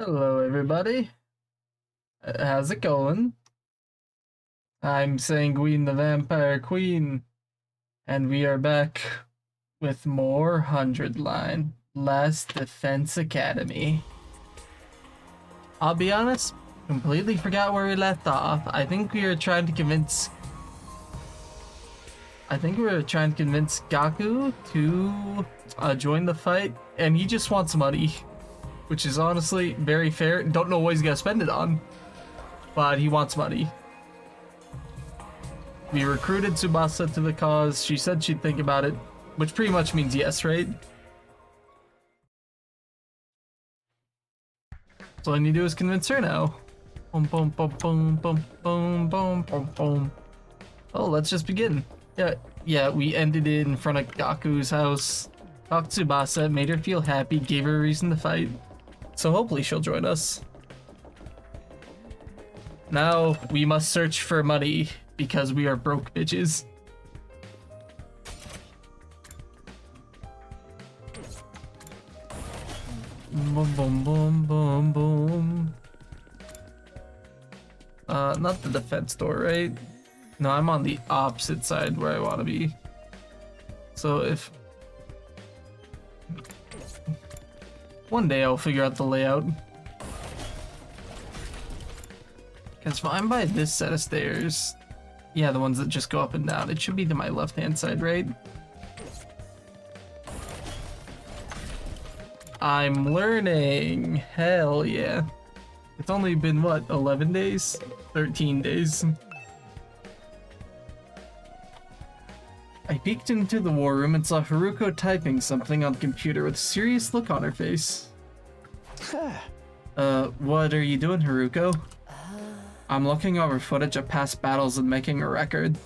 Hello, everybody. How's it going? I'm Sanguine the Vampire Queen, and we are back with more 100 line Last Defense Academy. I'll be honest, completely forgot where we left off. I think we were trying to convince Gaku to join the fight, and he just wants money. Which is honestly very fair. Don't know what he's gonna spend it on, but he wants money. We recruited Tsubasa to the cause. She said she'd think about it, which pretty much means yes, right? So all I need to do is convince her now. Boom, boom, boom, boom, boom, boom, boom, boom, boom. Oh, let's just begin. Yeah, we ended it in front of Gaku's house. Talked to Tsubasa, made her feel happy, gave her a reason to fight. So hopefully she'll join us. Now we must search for money because we are broke bitches. Boom, boom, boom, boom, boom. Not the defense door, right? No, I'm on the opposite side where I want to be. So if... one day I'll figure out the layout. Because if I'm by this set of stairs, yeah, the ones that just go up and down, it should be to my left-hand side, right? I'm learning. Hell yeah. It's only been, what, 11 days? 13 days. I peeked into the war room and saw Haruko typing something on the computer with a serious look on her face. What are you doing, Haruko? I'm looking over footage of past battles and making a record.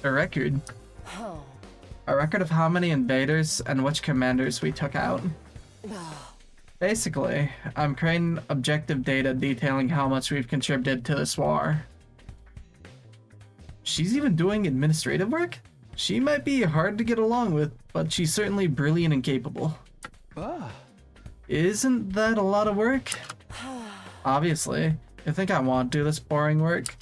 A record? A record of how many invaders and which commanders we took out. Basically, I'm creating objective data detailing how much we've contributed to this war. She's even doing administrative work? She might be hard to get along with, but she's certainly brilliant and capable. Isn't that a lot of work? Obviously. You think I want to do this boring work?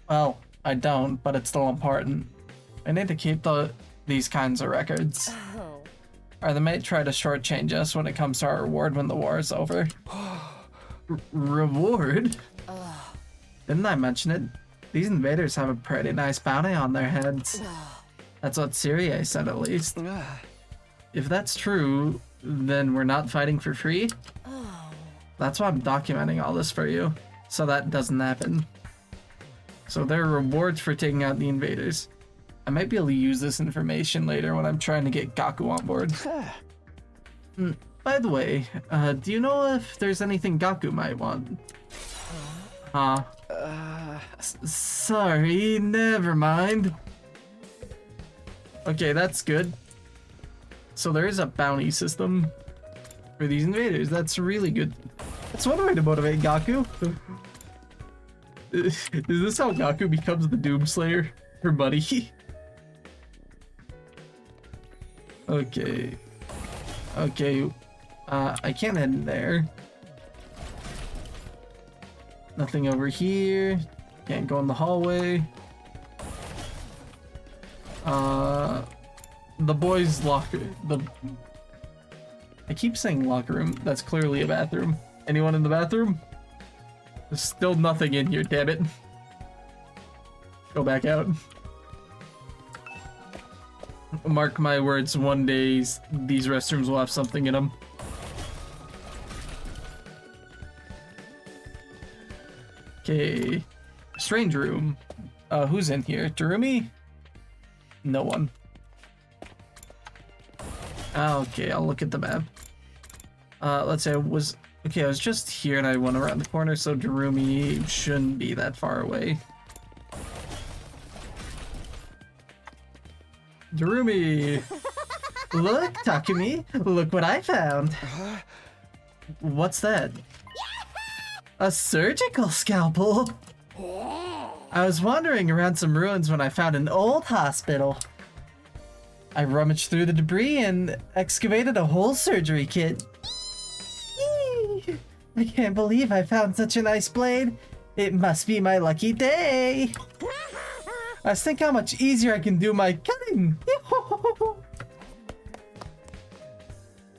Well, I don't, but it's still important. I need to keep these kinds of records. Or they may try to shortchange us when it comes to our reward when the war is over. Reward? Didn't I mention it? These invaders have a pretty nice bounty on their heads. That's what Syria said, at least. If that's true, then we're not fighting for free? That's why I'm documenting all this for you, so that doesn't happen. So there are rewards for taking out the invaders. I might be able to use this information later when I'm trying to get Gaku on board. By the way, do you know if there's anything Gaku might want? Huh? Sorry, never mind. Okay, that's good. So there is a bounty system for these invaders. That's really good. That's one way to motivate Gaku. Is this how Gaku becomes the Doomslayer for money? Okay. Okay. I can't head in there. Nothing over here. Can't go in the hallway. The boys' locker. I keep saying locker room. That's clearly a bathroom. Anyone in the bathroom? There's still nothing in here, damn it. Go back out. Mark my words, one day these restrooms will have something in them. Okay. Strange room. Who's in here? Darumi? No one. Okay, I'll look at the map. Let's say I was just here and I went around the corner, so Darumi shouldn't be that far away. Darumi! Look, Takumi! Look what I found! What's that? A surgical scalpel! I was wandering around some ruins when I found an old hospital. I rummaged through the debris and excavated a whole surgery kit. I can't believe I found such a nice blade. It must be my lucky day. Let's think how much easier I can do my cutting.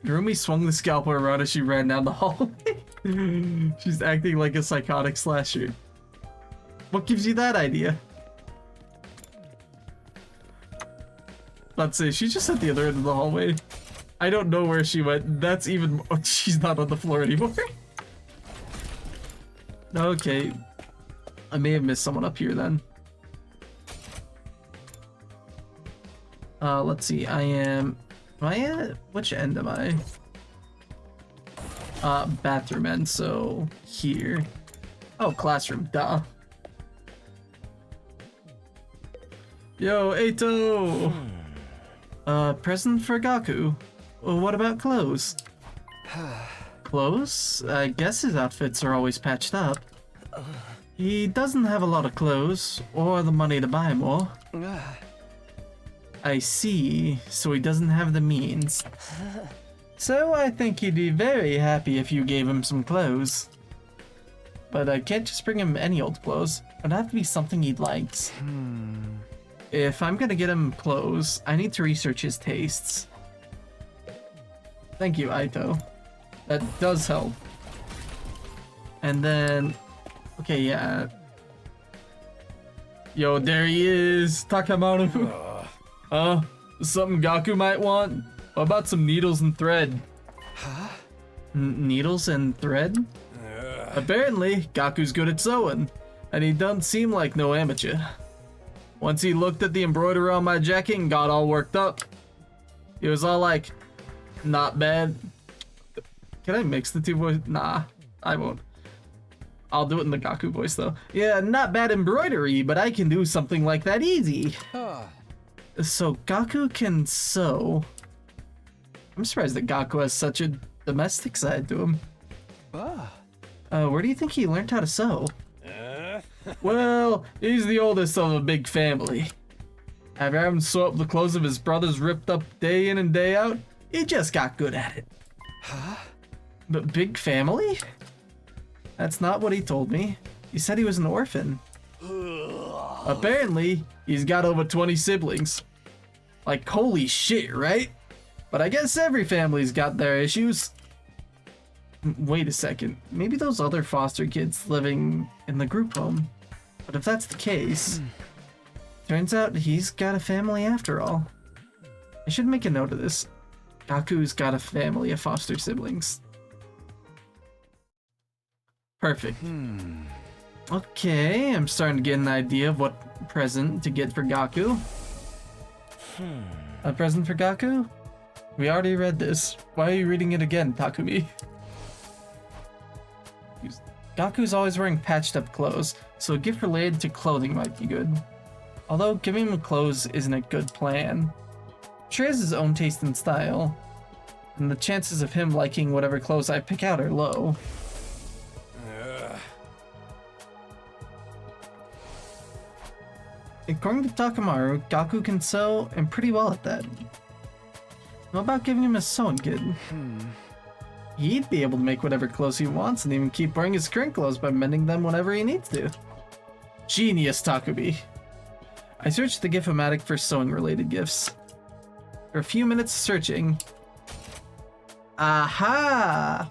Narumi swung the scalpel around as she ran down the hallway. She's acting like a psychotic slasher. What gives you that idea? Let's say she's just at the other end of the hallway. I don't know where she went. That's even. Oh, she's not on the floor anymore. Okay. I may have missed someone up here then. Let's see. Am I at which end am I? Bathroom end, so here. Oh, classroom, duh. Yo, Eito! Present for Gaku. Well, what about clothes? Clothes? I guess his outfits are always patched up. He doesn't have a lot of clothes, or the money to buy more. I see, so he doesn't have the means. So I think he'd be very happy if you gave him some clothes. But I can't just bring him any old clothes. It'd have to be something he likes. If I'm gonna get him clothes, I need to research his tastes. Thank you, Aito. That does help. And then... Okay, yeah. Yo, there he is! Takamaru! Something Gaku might want? What about some needles and thread? Huh? Needles and thread? Apparently, Gaku's good at sewing, and he doesn't seem like no amateur. Once he looked at the embroidery on my jacket and got all worked up, he was all like, not bad. Can I mix the two voices? Nah, I won't. I'll do it in the Gaku voice though. Yeah, not bad embroidery, but I can do something like that easy. So Gaku can sew. I'm surprised that Gaku has such a domestic side to him. Where do you think he learned how to sew? Well, he's the oldest of a big family. After having sew up the clothes of his brothers ripped up day in and day out, he just got good at it. But big family? That's not what he told me. He said he was an orphan. Apparently, he's got over 20 siblings. Like, holy shit, right? But I guess every family's got their issues. Wait a second. Maybe those other foster kids living in the group home. But if that's the case, turns out he's got a family after all. I should make a note of this. Gaku's got a family of foster siblings. Perfect. Okay, I'm starting to get an idea of what present to get for Gaku. A present for Gaku? We already read this. Why are you reading it again, Takumi? Gaku's always wearing patched up clothes, so a gift related to clothing might be good. Although giving him clothes isn't a good plan. I'm sure he has his own taste and style, and the chances of him liking whatever clothes I pick out are low. According to Takamaru, Gaku can sew and pretty well at that. What about giving him a sewing kit? He'd be able to make whatever clothes he wants and even keep wearing his current clothes by mending them whenever he needs to. Genius, Takumi. I searched the Gift-O-Matic for sewing related gifts. After a few minutes of searching... Aha!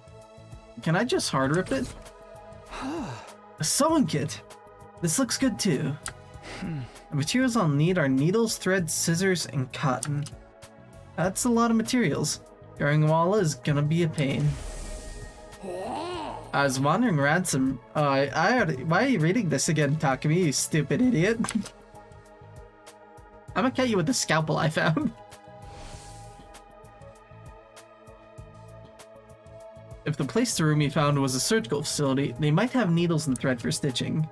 Can I just hard rip it? A sewing kit! This looks good too. The materials I'll need are needles, thread, scissors, and cotton. That's a lot of materials. Carrying them all is gonna be a pain. I was wandering around some... why are you reading this again, Takumi, you stupid idiot? I'm gonna cut you with the scalpel I found. If the place Tsurumi found was a surgical facility, they might have needles and thread for stitching.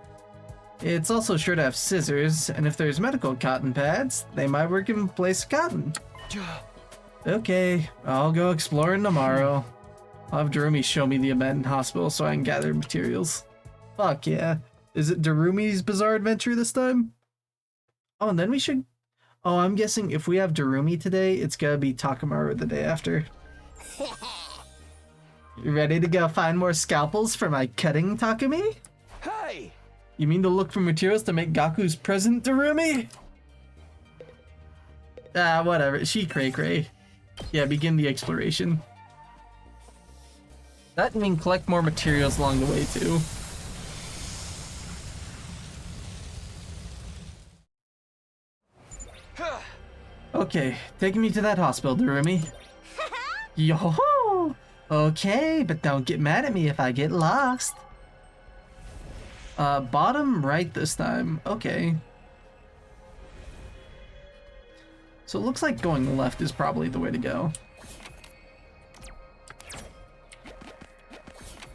It's also sure to have scissors, and if there's medical cotton pads, they might work in place of cotton. Okay, I'll go exploring tomorrow. I'll have Darumi show me the abandoned hospital so I can gather materials. Fuck yeah. Is it Darumi's bizarre adventure this time? Oh, and then we should... Oh, I'm guessing if we have Darumi today, it's gonna be Takamaru the day after. You ready to go find more scalpels for my cutting, Takumi? Hey! You mean to look for materials to make Gaku's present, Darumi? Ah, whatever. She cray. Yeah, begin the exploration. That mean collect more materials along the way, too. Okay, taking me to that hospital, Darumi. Yo-ho! Okay, but don't get mad at me if I get lost. Bottom right this time. Okay. So it looks like going left is probably the way to go.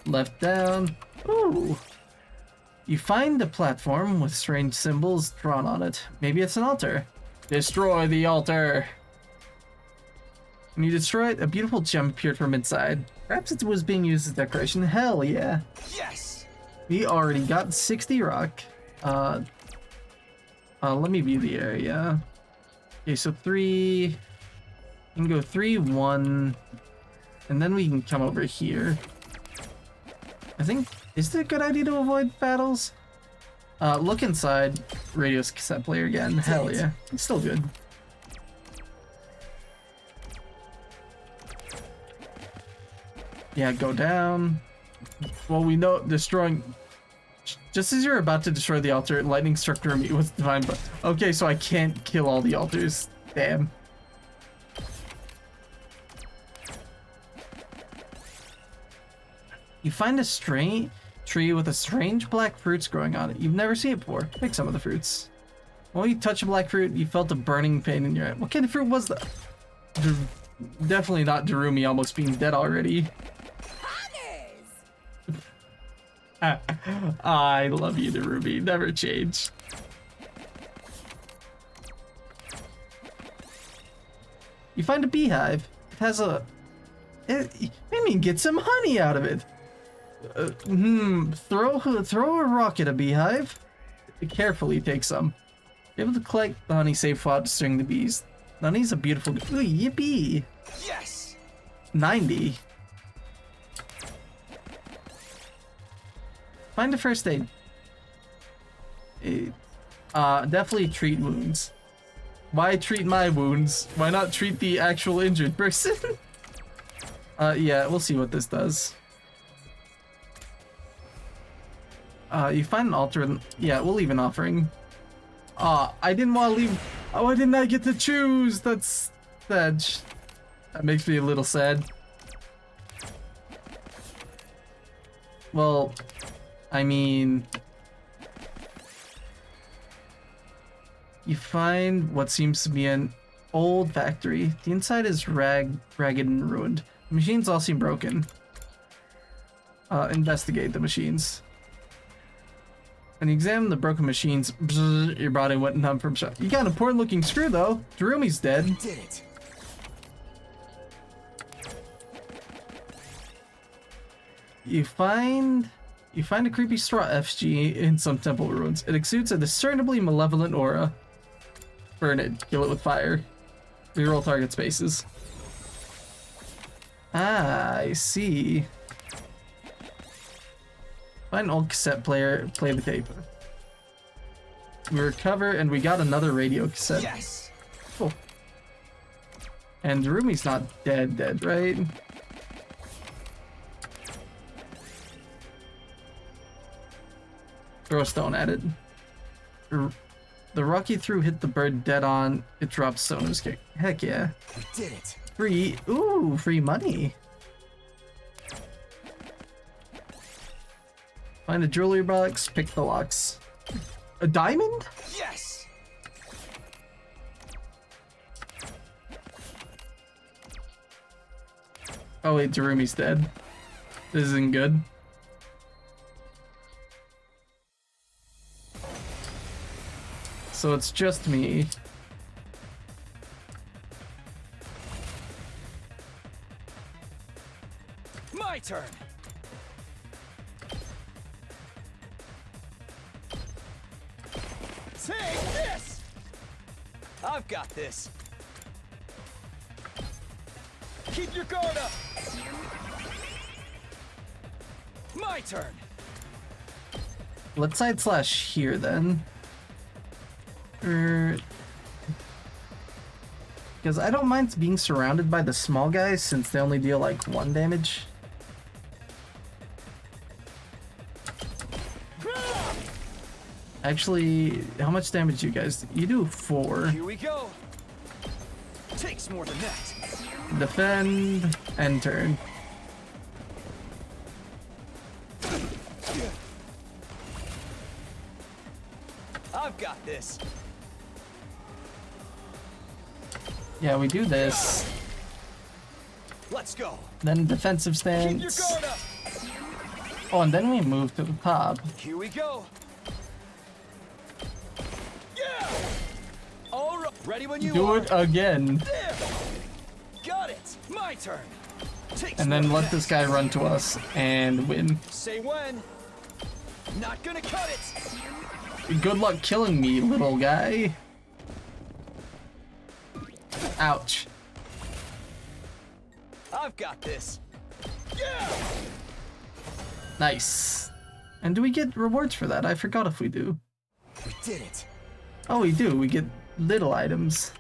Left down. Ooh. You find a platform with strange symbols drawn on it. Maybe it's an altar. Destroy the altar. When you destroy it, a beautiful gem appeared from inside. Perhaps it was being used as decoration. Hell yeah. Yes. We already got 60 rock. Let me view the area. Okay, so 3. You can go 3, 1, and then we can come over here. I think, is it a good idea to avoid battles? Look inside. Radio's cassette player again. Hell yeah. It's still good. Yeah, go down. Well, we know destroying... Just as you're about to destroy the altar, lightning struck Darumi with divine... Okay, so I can't kill all the altars. Damn. You find a strange tree with a strange black fruits growing on it. You've never seen it before. Pick some of the fruits. When you touch a black fruit, you felt a burning pain in your head. What kind of fruit was that? Definitely not Darumi almost being dead already. I love you, Darumi. Never change. You find a beehive. It has a... get some honey out of it. Throw a rock at a beehive. Carefully take some. Be able to collect the honey safe while sting the bees. The honey's a beautiful... Ooh, yippee. Yes. 90. Find a first aid. Definitely treat wounds. Why treat my wounds? Why not treat the actual injured person? Yeah, we'll see what this does. You find an altar and... Yeah, we'll leave an offering. I didn't want to leave... Oh, why didn't I get to choose? That's sad. That makes me a little sad. Well... I mean, you find what seems to be an old factory. The inside is ragged and ruined. The machines all seem broken. Investigate the machines. When you examine the broken machines, your body went numb from shock. You got an important looking screw though. Darumi's dead. You did it. You find a creepy straw FG in some temple ruins. It exudes a discernibly malevolent aura. Burn it. Kill it with fire. Reroll target spaces. Ah, I see. Find an old cassette player. Play the tape. We recover, and we got another radio cassette. Yes. Cool. And Darumi's not dead, right? Throw a stone at it. The rock you threw hit the bird dead on. It dropped stone in his kick. Heck yeah. We did it. Free. Ooh, free money. Find a jewelry box. Pick the locks. A diamond? Yes. Oh wait, Darumi's dead. This isn't good. So it's just me. My turn. Take this. I've got this. Keep your guard up. My turn. Let's side slash here then. Because I don't mind being surrounded by the small guys since they only deal like 1 damage. Actually, how much damage do you guys do? You do 4. Here we go. Takes more than that. Defend and turn. I've got this. Yeah, we do this. Let's go. Then defensive Keep your stance. guard up. Oh, and then we move to the top. Here we go. Yeah. All right. Ready when you Do are. it again. There. Got it. My turn. Takes And then more let than this guy run to us and win. that. Say when. Not gonna cut it. Good luck killing me, little guy. Ouch. I've got this. Yeah. Nice. And do we get rewards for that? I forgot if we do. We did it. Oh, we do. We get little items.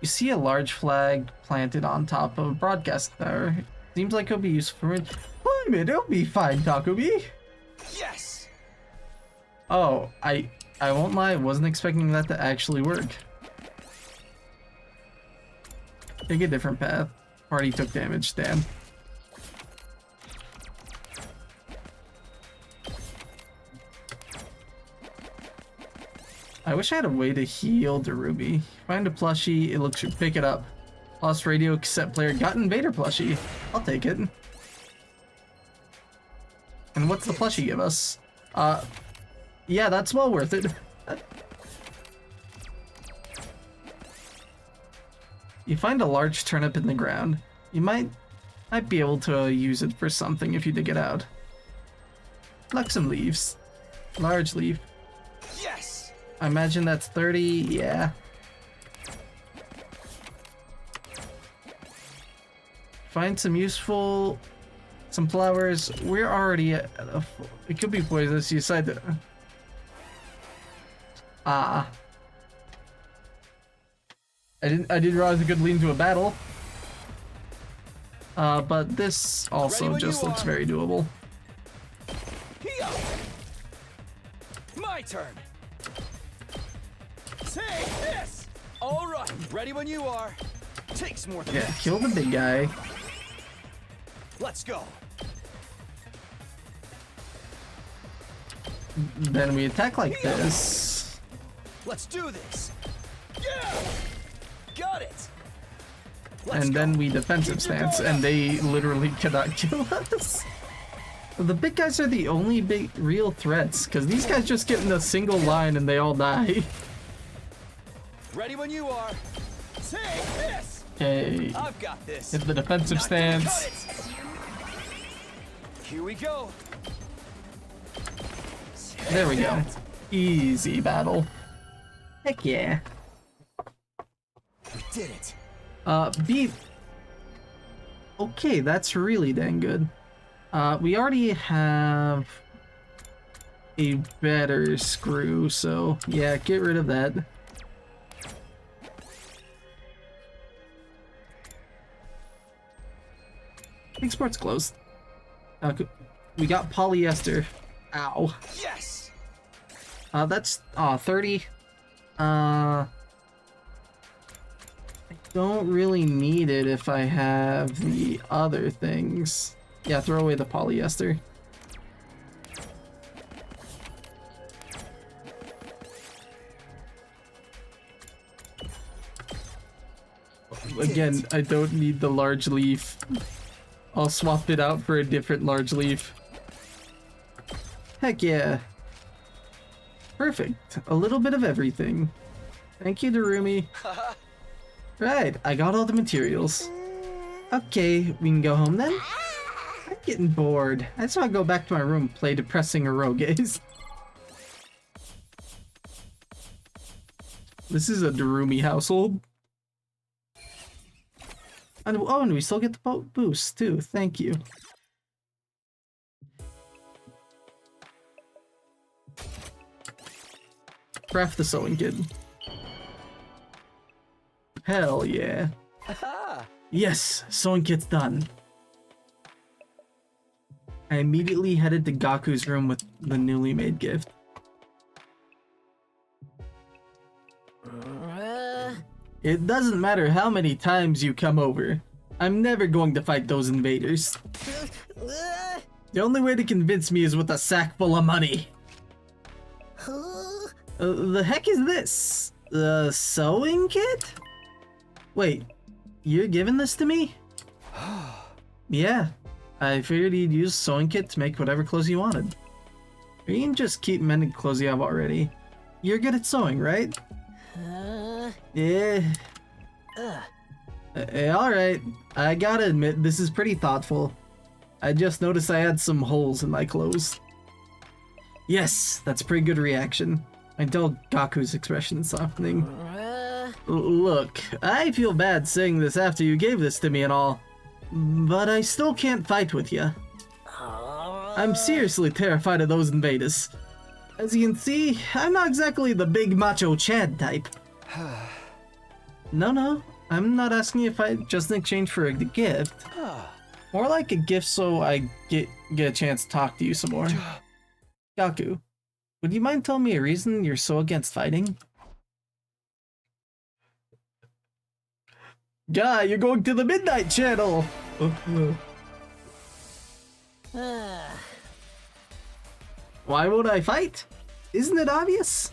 You see a large flag planted on top of a broadcast tower. Seems like it'll be useful for it. Climb it, it'll be fine, Takumi. Yes. Oh, I won't lie, wasn't expecting that to actually work. Take a different path. Party took damage, damn. I wish I had a way to heal Darumi. Find a plushie, it looks pick it up. Lost radio cassette player, got invader plushie. I'll take it. And what's the plushie give us? Yeah, that's well worth it. You find a large turnip in the ground. You might be able to use it for something if you dig it out. Pluck some leaves. Large leaf. Yes. I imagine that's 30, yeah. Find some useful, some flowers. We're already at it could be poisonous. You decide to. I didn't realize it could lead into a battle. But this also just looks very doable. Here. My turn. Take this. All right. Ready when you are. Takes more than Yeah, that. kill the big guy. Let's go. Then we attack like this. Let's do this. Yeah. Got it. Let's And go. then we defensive Keep your stance, guard and up. they literally cannot kill us. The big guys are the only big real threats, because these guys just get in a single line and they all die. Ready when you are. Take this. Okay, I've got this. hit the defensive Not gonna cut stance. it. Here we go. There we Take go. that. Easy battle. Heck yeah. We did it. Beat. Okay, that's really dang good. We already have a better screw, so yeah, get rid of that. Export's closed. We got polyester. Ow. Yes. That's 30. I don't really need it if I have the other things. Yeah, throw away the polyester. Again, I don't need the large leaf. I'll swap it out for a different large leaf. Heck yeah. Perfect. A little bit of everything. Thank you, Darumi. Right, I got all the materials. Okay, we can go home then? I'm getting bored. I just want to go back to my room and play depressing eroges. This is a Darumi household. And, oh, and we still get the boat boost too. Thank you. Craft the sewing kit. Hell yeah. Aha! Yes, sewing kit's done. I immediately headed to Gaku's room with the newly made gift. It doesn't matter how many times you come over. I'm never going to fight those invaders. The only way to convince me is with a sack full of money. The heck is this? The sewing kit? Wait, you're giving this to me? Yeah, I figured you'd use sewing kit to make whatever clothes you wanted. Or you can just keep mending clothes you have already. You're good at sewing, right? Yeah. Alright, I gotta admit, this is pretty thoughtful. I just noticed I had some holes in my clothes. Yes, that's a pretty good reaction. I tell Gaku's expression softening. Look, I feel bad saying this after you gave this to me and all, but I still can't fight with you. I'm seriously terrified of those invaders. As you can see, I'm not exactly the big macho Chad type. No, I'm not asking you to fight just in exchange for a gift. More like a gift so I get a chance to talk to you some more. Gaku, would you mind telling me a reason you're so against fighting? Guy, you're going to the Midnight Channel! Why would I fight? Isn't it obvious?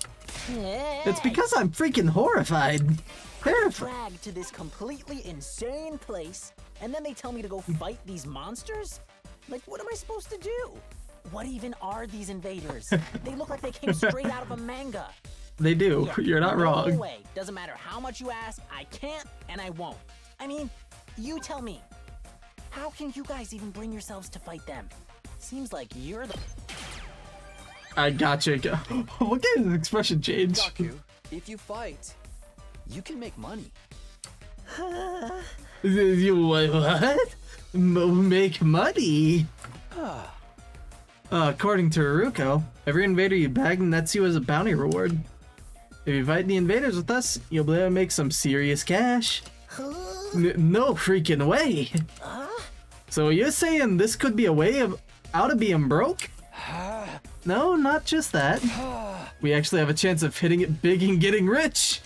It's because I'm freaking horrified. Dragged to this completely insane place, and then they tell me to go fight these monsters? Like, what am I supposed to do? What even are these invaders? They look like they came straight out of a manga. They do. Yeah, You're not no wrong. way. Doesn't matter how much you ask, I can't and I won't. I mean, you tell me. How can you guys even bring yourselves to fight them? Seems like you're the... I gotcha. Look at his expression change. Gaku, if you fight, you can make money. You what? Make money? According to Haruko, every invader you bag nets you as a bounty reward. If you fight the invaders with us, you'll be able to make some serious cash. No freaking way. So you're saying this could be a way out of being broke? No, not just that. We actually have a chance of hitting it big and getting rich.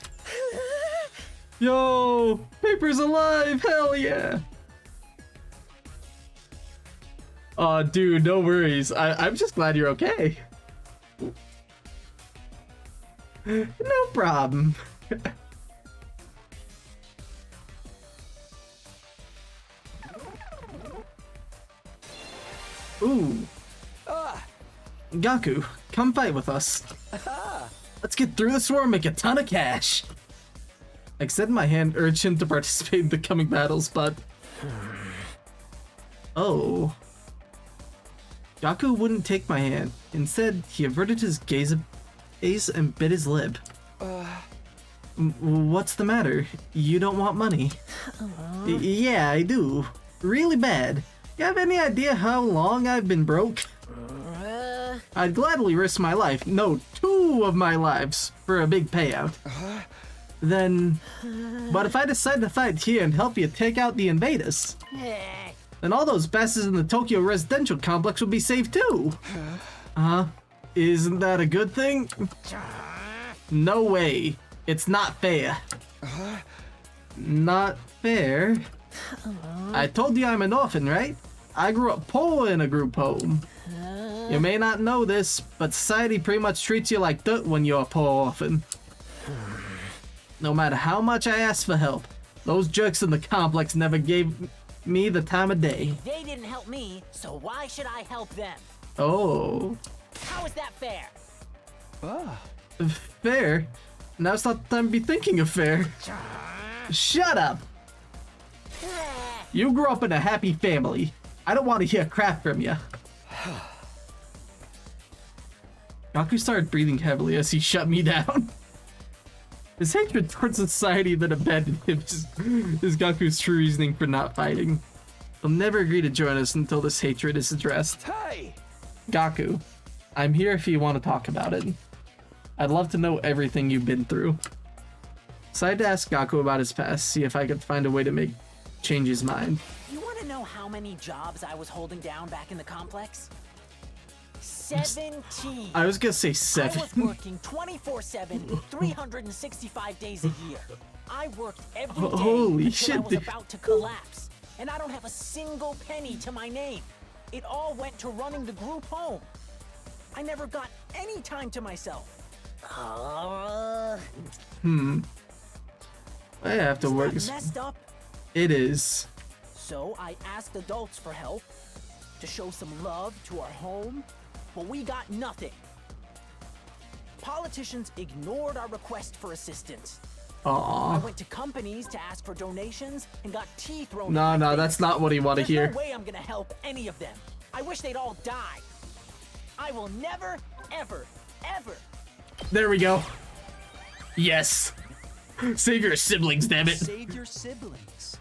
Yo, Paper's alive, hell yeah. Aw, dude, no worries. I'm just glad you're okay. No problem. Ooh. Gaku, come fight with us. Let's get through this war and make a ton of cash. I extend my hand, urge him to participate in the coming battles, but... Oh. Gaku wouldn't take my hand. Instead, he averted his gaze and bit his lip. What's the matter? You don't want money? Yeah, I do. Really bad. You have any idea how long I've been broke? I'd gladly risk my life, no, 2 of my lives, for a big payout. Then... But if I decide to fight here and help you take out the invaders, then all those bastards in the Tokyo residential complex will be saved too. Isn't that a good thing? No way. It's not fair. Not fair? I told you I'm an orphan, right? I grew up poor in a group home. You may not know this, but society pretty much treats you like dirt when you're a poor orphan. No matter how much I asked for help, those jerks in the complex never gave me the time of day. They didn't help me, so why should I help them? Oh. How is that fair? Fair? Now's not the time to be thinking of fair. Shut up! You grew up in a happy family. I don't want to hear crap from you. Gaku started breathing heavily as he shut me down. His hatred towards society that abandoned him is Gaku's true reasoning for not fighting. He'll never agree to join us until this hatred is addressed. Hey! Gaku, I'm here if you want to talk about it. I'd love to know everything you've been through. So I had to ask Gaku about his past, see if I could find a way to change his mind. You want to know how many jobs I was holding down back in the complex? 17. I was gonna say 7. I was working 24/7, 365 days a year. I worked every day Holy until shit, I was dude. about to collapse, and I don't have a single penny to my name. It all went to running the group home. I never got any time to myself. I have to work. Isn't that messed up? It is. So I asked adults for help, to show some love to our home, but we got nothing. Politicians ignored our request for assistance. I Aww. went to companies to ask for donations and got tea thrown No, in my no, face. that's not what he wanted to There's hear. no way I'm gonna help any of them. I wish they'd all die. I will never, ever, ever. There we go. Yes. Save your siblings, damn it. Save your siblings.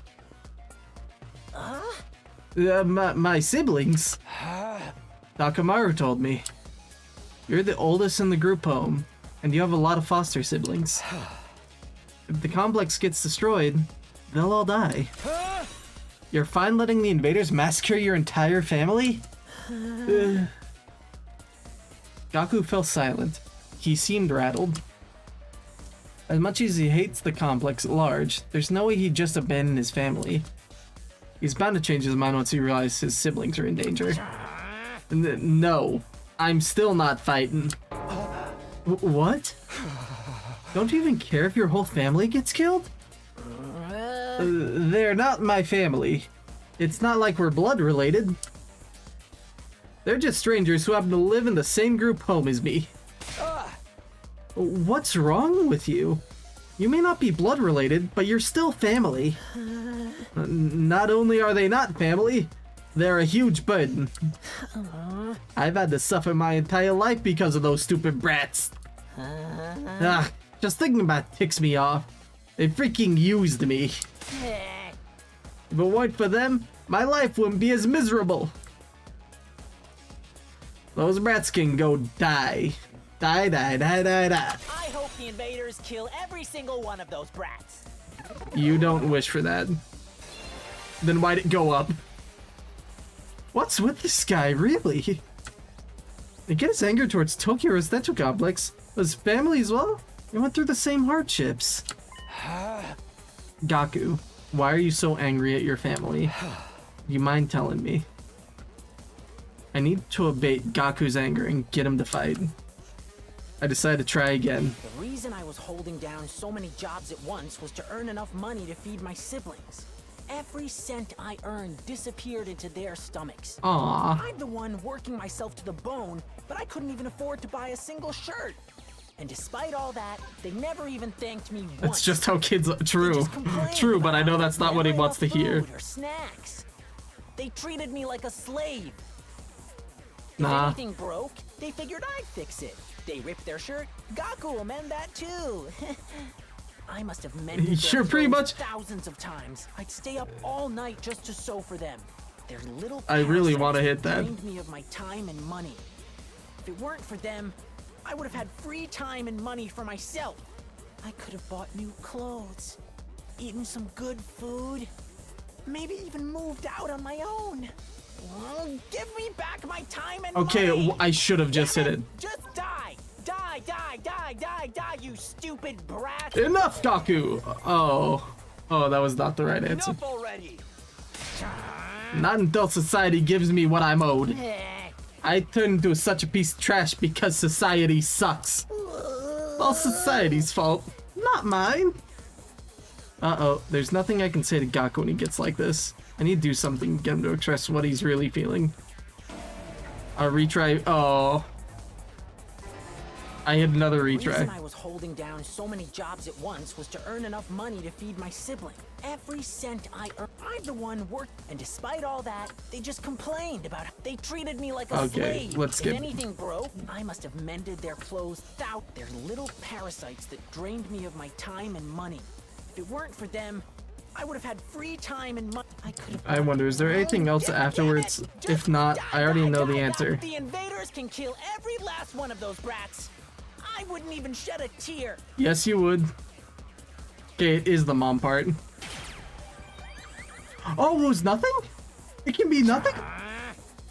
My siblings? Nakamaru told me. You're the oldest in the group home, and you have a lot of foster siblings. If the complex gets destroyed, they'll all die. You're fine letting the invaders massacre your entire family? Gaku fell silent. He seemed rattled. As much as he hates the complex at large, there's no way he'd just abandon his family. He's bound to change his mind once he realizes his siblings are in danger. No, I'm still not fighting. What? Don't you even care if your whole family gets killed? They're not my family. It's not like we're blood related. They're just strangers who happen to live in the same group home as me. What's wrong with you? You may not be blood related, but you're still family. Not only are they not family, they're a huge burden. I've had to suffer my entire life because of those stupid brats. Just thinking about it ticks me off. They freaking used me. If it weren't for them, my life wouldn't be as miserable. Those brats can go die. Die, die, die, die, die. I hope the invaders kill every single one of those brats. You don't wish for that. Then why'd it go up? What's with this guy, really? They get his anger towards Tokyo Residential Complex. His family as well? They went through the same hardships. Gaku, why are you so angry at your family? You mind telling me? I need to abate Gaku's anger and get him to fight. I decided to try again. The reason I was holding down so many jobs at once was to earn enough money to feed my siblings. Every cent I earned disappeared into their stomachs. Aww. I'm the one working myself to the bone, but I couldn't even afford to buy a single shirt. And despite all that, they never even thanked me once. That's just how kids are. They True. just complained True, but I know about that's not what he never wants to enough hear. food or snacks. They treated me like a slave. If Nah. anything broke, they figured I'd fix it. They ripped their shirt, Gaku will mend that too. I must have mended their Sure, pretty clothes much. thousands of times. I'd stay up all night just to sew for them. Their little I really parasites wanna hit that. drained me of my time and money. If it weren't for them, I would have had free time and money for myself. I could have bought new clothes, eaten some good food, maybe even moved out on my own. Give me back my time and Okay, money. I should have just hit it. Just die! Die, die, die, die, die, you stupid brat! Enough, Gaku! Oh. Oh, that was not the right answer. Enough already. Not until society gives me what I'm owed. I turned into such a piece of trash because society sucks. All society's fault, not mine. Uh-oh, there's nothing I can say to Gaku when he gets like this. I need to do something to get him to express what he's really feeling. I'll retry. Oh. I hit another The reason retry. I was holding down so many jobs at once was to earn enough money to feed my sibling. Every cent I earned, I'm the one work, and despite all that, they just complained about they treated me like a Okay, slave. let's skip. If anything broke, I must have mended their clothes. They're little parasites that drained me of my time and money. If it weren't for them, I would have had free time and money. I wonder, is there anything else afterwards? If not, I already know the answer. The invaders can kill every last one of those brats. I wouldn't even shed a tear. Yes, you would. Okay, it is the mom part. Oh, it was nothing? It can be nothing?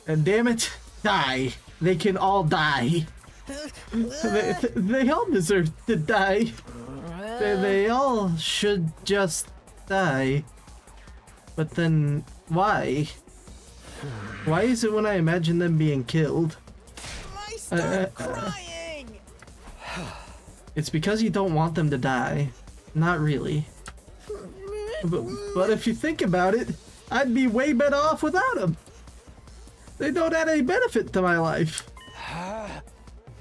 And damn it, die. They can all die. They all deserve to die. They all should just die. But then, why? Why is it when I imagine them being killed? I start crying. It's because you don't want them to die. Not really. But if you think about it, I'd be way better off without them. They don't add any benefit to my life.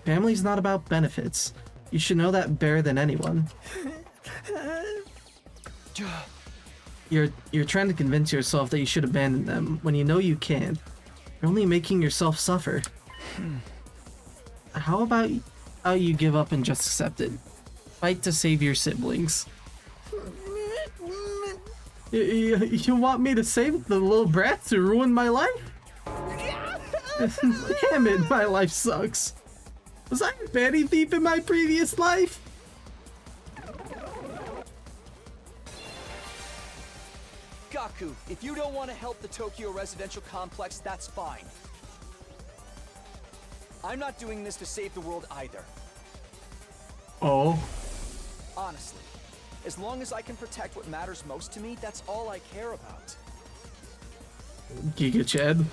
Family's not about benefits. You should know that better than anyone. You're trying to convince yourself that you should abandon them when you know you can't. You're only making yourself suffer. How about you give up and just accept it? Fight to save your siblings. You want me to save the little brats who ruined my life? Damn it, my life sucks. Was I a vanity thief in my previous life? Gaku, if you don't want to help the Tokyo residential complex, that's fine. I'm not doing this to save the world either. Oh. Honestly, as long as I can protect what matters most to me, that's all I care about. Giga Chad.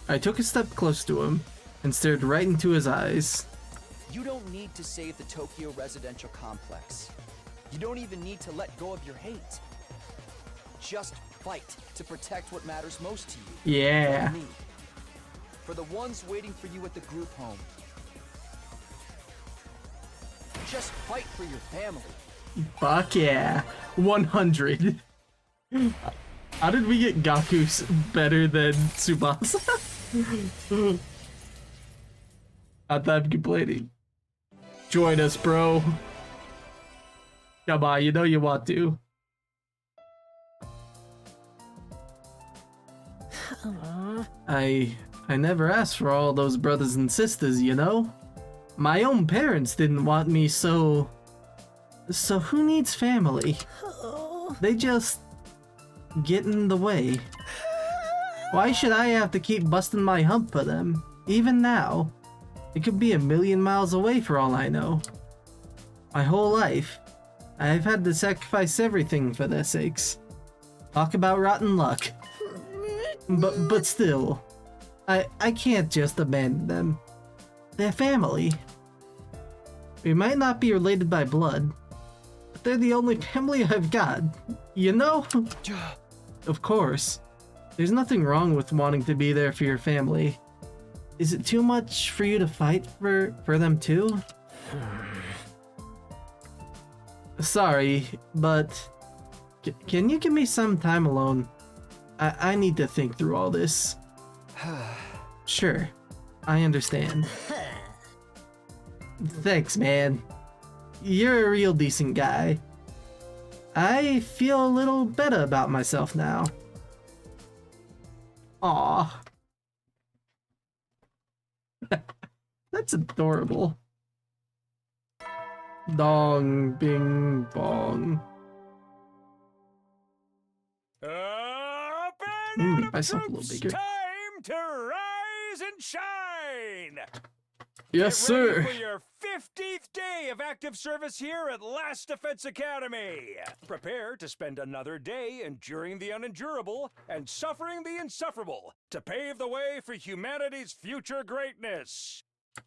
I took a step close to him and stared right into his eyes. You don't need to save the Tokyo residential complex. You don't even need to let go of your hate. Just fight to protect what matters most to you. Yeah. For me. For the ones waiting for you at the group home. Just fight for your family. Fuck yeah. 100. How did we get Gaku's better than Tsubasa? Not that I'm complaining. Join us, bro. Come on, you know you want to. I never asked for all those brothers and sisters, you know? My own parents didn't want me, so who needs family? They just get in the way. Why should I have to keep busting my hump for them? Even now. It could be a million miles away for all I know. My whole life, I've had to sacrifice everything for their sakes. Talk about rotten luck. But still, I can't just abandon them. They're family. We might not be related by blood, but they're the only family I've got. You know? Of course. There's nothing wrong with wanting to be there for your family. Is it too much for you to fight for them too? Sorry, but can you give me some time alone? I need to think through all this. Sure, I understand. Thanks, man. You're a real decent guy. I feel a little better about myself now. Aw. That's adorable. Dong, bing, bong. Up Make myself a little bigger. Time to rise and shine. Yes, Get ready sir. for your 50th day of active service here at Last Defense Academy. Prepare to spend another day enduring the unendurable and suffering the insufferable to pave the way for humanity's future greatness.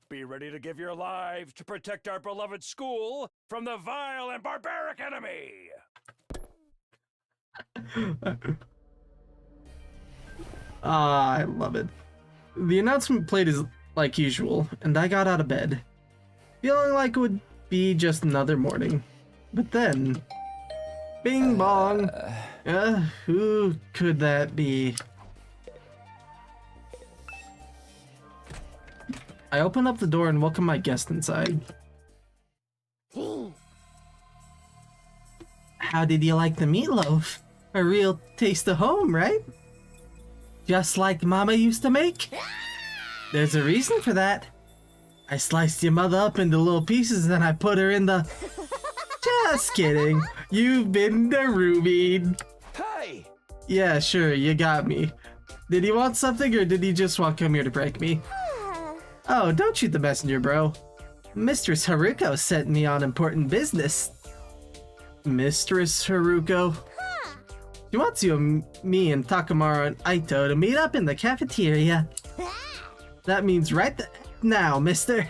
Be ready to give your lives to protect our beloved school from the vile and barbaric enemy. Ah, I love it. The announcement played as like usual, and I got out of bed, feeling like it would be just another morning. But then, Bing bong. Who could that be? I open up the door and welcome my guest inside. How did you like the meatloaf? A real taste of home, right? Just like Mama used to make? There's a reason for that. I sliced your mother up into little pieces and I put her in the... Just kidding. You've been derubied. Hey! Yeah, sure, you got me. Did he want something or did he just want to come here to break me? Oh, don't shoot the messenger, bro. Mistress Haruko sent me on important business. Mistress Haruko? She wants you, me, and Takamaru and Aito to meet up in the cafeteria. That means right now, mister.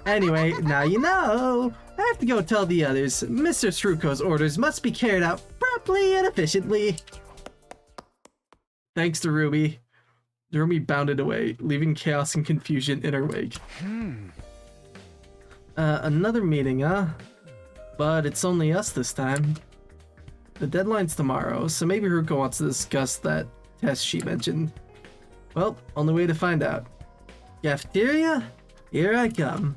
Anyway, now you know. I have to go tell the others. Mistress Haruko's orders must be carried out promptly and efficiently. Thanks to Ruby. Ruby bounded away, leaving chaos and confusion in her wake. Another meeting, huh? But it's only us this time. The deadline's tomorrow, so maybe Haruko wants to discuss that test she mentioned. Well, only way to find out. Cafeteria? Here I come.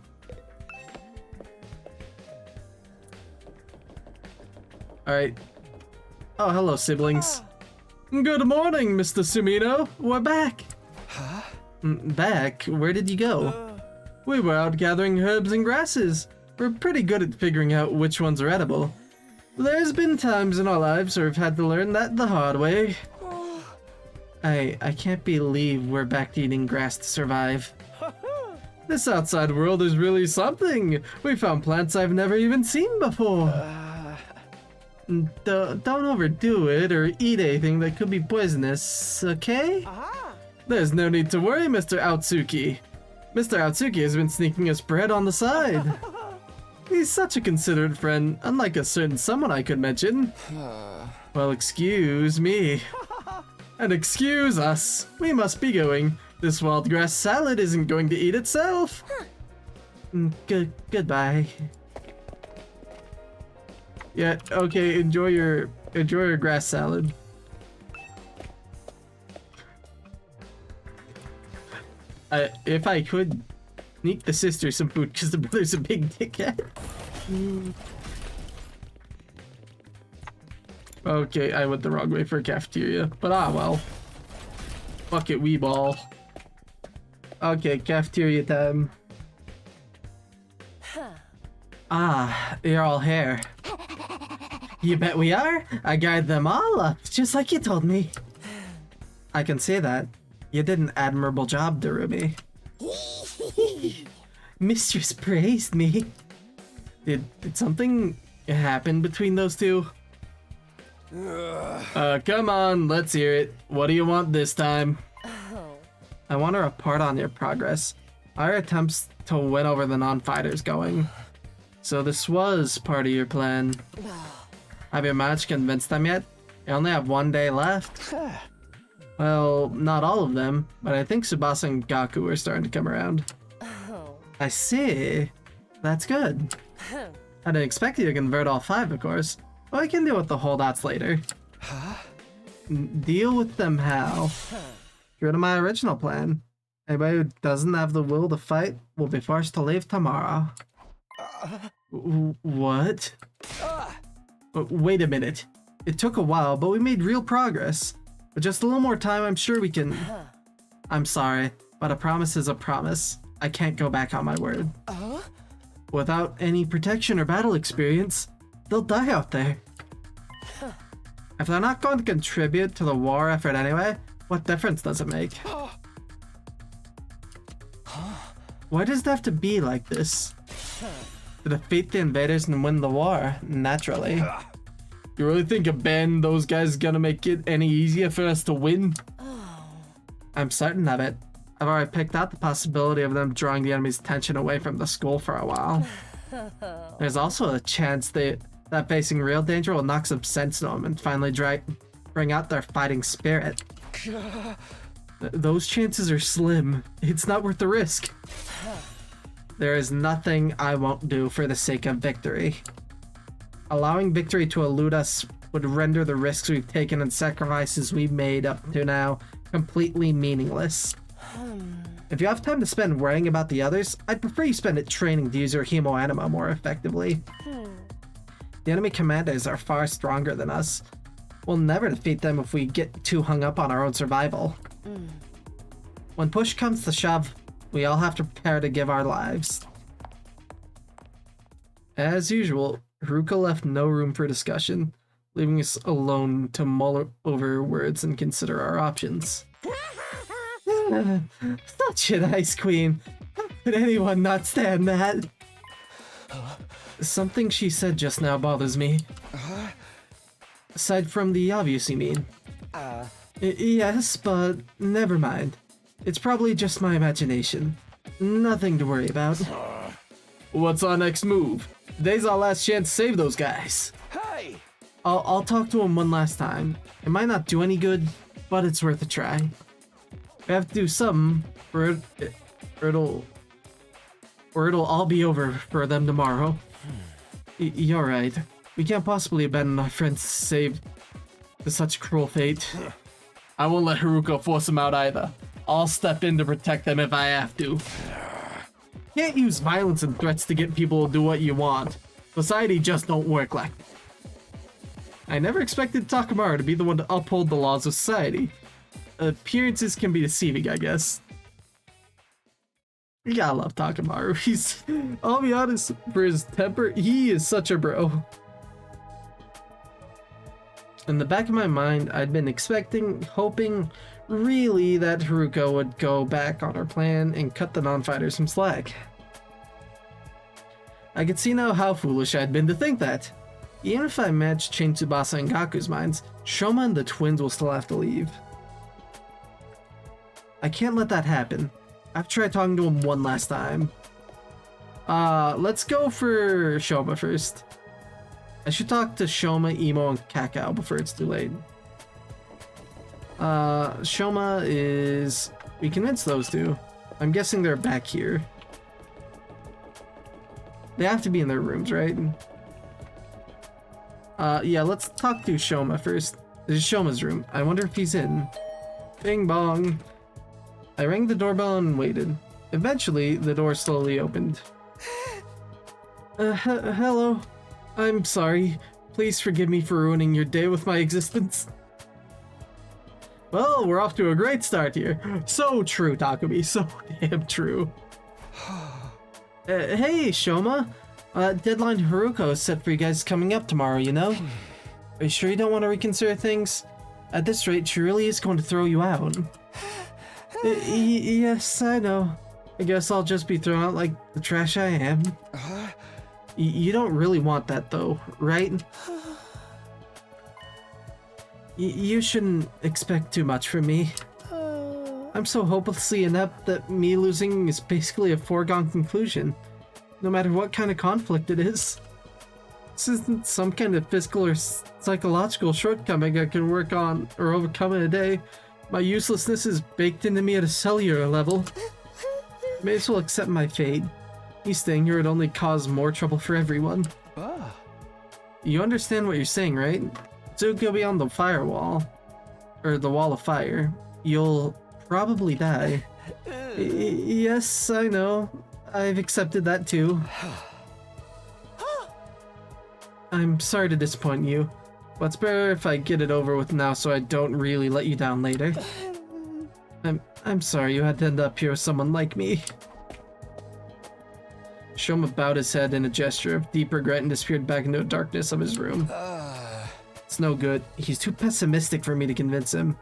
Alright. Oh, hello, siblings. Good morning, Mr. Sumino. We're back. Huh? Back? Where did you go? We were out gathering herbs and grasses. We're pretty good at figuring out which ones are edible. There's been times in our lives where we've had to learn that the hard way. I can't believe we're back to eating grass to survive. This outside world is really something. We found plants I've never even seen before. Don't overdo it or eat anything that could be poisonous, okay? There's no need to worry, Mr. Outsuki. Mr. Outsuki has been sneaking us bread on the side. He's such a considerate friend, unlike a certain someone I could mention. Well, excuse me. And excuse us. We must be going. This wild grass salad isn't going to eat itself. Goodbye. Yeah, okay, enjoy your grass salad. If I could sneak the sister some food because the brother's a big dickhead. Okay, I went the wrong way for a cafeteria, but well. Fuck it, wee ball. Okay, cafeteria time. You're all here. You bet we are. I guided them all up, just like you told me. I can say that. You did an admirable job, Darumi. Mistress praised me. Did something happen between those two? Come on, let's hear it. What do you want this time? I want to report on your progress. Our attempts to win over the non-fighters going. So this was part of your plan. Have you managed to convince them yet? You only have 1 day left. Well, not all of them, but I think Tsubasa and Gaku are starting to come around. I see. That's good. I didn't expect you to convert all 5, of course. But I can deal with the holdouts later. Deal with them how? True to my original plan. Anybody who doesn't have the will to fight will be forced to leave tomorrow. What? Wait a minute. It took a while, but we made real progress. With just a little more time, I'm sure we can... I'm sorry, but a promise is a promise. I can't go back on my word. Without any protection or battle experience, they'll die out there. If they're not going to contribute to the war effort anyway, what difference does it make? Why does it have to be like this? To defeat the invaders and win the war, naturally. You really think abandoning those guys is gonna make it any easier for us to win? I'm certain of it. I've already picked out the possibility of them drawing the enemy's attention away from the school for a while. There's also a chance that facing real danger will knock some sense into them and finally bring out their fighting spirit. Those chances are slim. It's not worth the risk. There is nothing I won't do for the sake of victory. Allowing victory to elude us would render the risks we've taken and sacrifices we've made up to now completely meaningless. If you have time to spend worrying about the others, I'd prefer you spend it training to use your hemo anima more effectively. The enemy commanders are far stronger than us. We'll never defeat them if we get too hung up on our own survival. When push comes to shove, we all have to prepare to give our lives. As usual, Haruka left no room for discussion, leaving us alone to mull over words and consider our options. Such an ice queen. How could anyone not stand that? Something she said just now bothers me. Aside from the obvious, you mean? Yes, but never mind. It's probably just my imagination. Nothing to worry about. What's our next move? Today's our last chance to save those guys. Hey! I'll talk to him one last time. It might not do any good, but it's worth a try. We have to do something, or it'll all be over for them tomorrow. You're right. We can't possibly abandon our friends saved to such cruel fate. I won't let Haruka force them out either. I'll step in to protect them if I have to. Can't use violence and threats to get people to do what you want. Society just don't work like that. I never expected Takamaru to be the one to uphold the laws of society. Appearances can be deceiving, I guess. You gotta love Takamaru. I'll be honest, for his temper, he is such a bro. In the back of my mind, I'd been expecting, hoping, really that Haruka would go back on her plan and cut the non-fighters some slack. I could see now how foolish I'd been to think that. Even if I managed to change Tsubasa and Gaku's minds, Shoma and the twins will still have to leave. I can't let that happen. I've tried talking to him one last time. Let's go for Shoma first. I should talk to Shoma, Emo, and Kakao before it's too late. Shoma is... We convinced those two. I'm guessing they're back here. They have to be in their rooms, right? Yeah, let's talk to Shoma first. This is Shoma's room. I wonder if he's in. Bing bong. I rang the doorbell and waited. Eventually, the door slowly opened. Hello. I'm sorry. Please forgive me for ruining your day with my existence. Well, we're off to a great start here. So true, Takumi. So damn true. Hey, Shoma. Deadline to Haruka is set for you guys coming up tomorrow, you know? Are you sure you don't want to reconsider things? At this rate, she really is going to throw you out. Yes, I know. I guess I'll just be thrown out like the trash I am. You don't really want that though, right? You shouldn't expect too much from me. I'm so hopelessly inept that me losing is basically a foregone conclusion, no matter what kind of conflict it is. This isn't some kind of physical or psychological shortcoming I can work on or overcome in a day. My uselessness is baked into me at a cellular level. May as well accept my fate. Me staying here would only cause more trouble for everyone. You understand what you're saying, right? Zuko will be on the firewall. Or the wall of fire. You'll probably die. Yes, I know. I've accepted that too. I'm sorry to disappoint you, but it's better if I get it over with now so I don't really let you down later. I'm sorry you had to end up here with someone like me. Shoma bowed his head in a gesture of deep regret and disappeared back into the darkness of his room. It's no good. He's too pessimistic for me to convince him.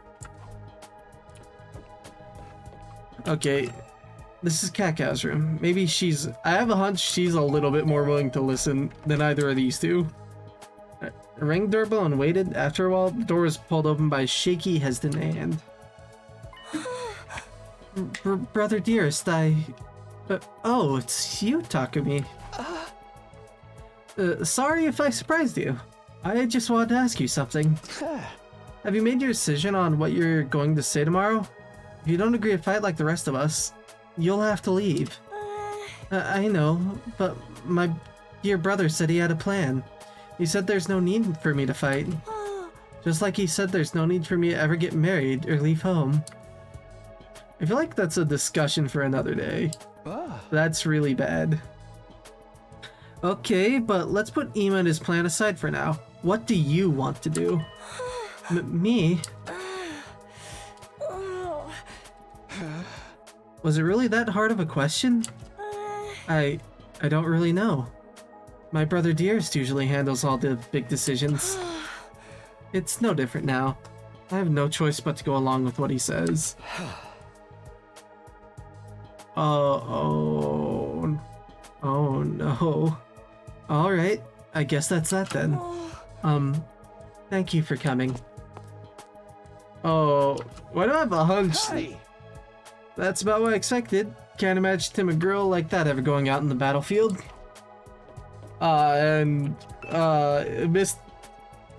Okay, this is Kakao's room. Maybe she's... I have a hunch she's a little bit more willing to listen than either of these two. I rang the doorbell and waited. After a while, the door was pulled open by a shaky, hesitant hand. Brother dearest, oh, it's you, Takumi. Sorry if I surprised you. I just wanted to ask you something. Have you made your decision on what you're going to say tomorrow? If you don't agree to fight like the rest of us, you'll have to leave. I know, but my dear brother said he had a plan. He said there's no need for me to fight. Just like he said there's no need for me to ever get married or leave home. I feel like that's a discussion for another day. That's really bad. Okay, but let's put Ima and his plan aside for now. What do you want to do? Me? Was it really that hard of a question? I don't really know. My brother Dearest usually handles all the big decisions. It's no different now. I have no choice but to go along with what he says. Oh no. Alright, I guess that's that then. Thank you for coming. Oh, why do I have a hunch? Hey! That's about what I expected. Can't imagine Tim a girl like that ever going out in the battlefield.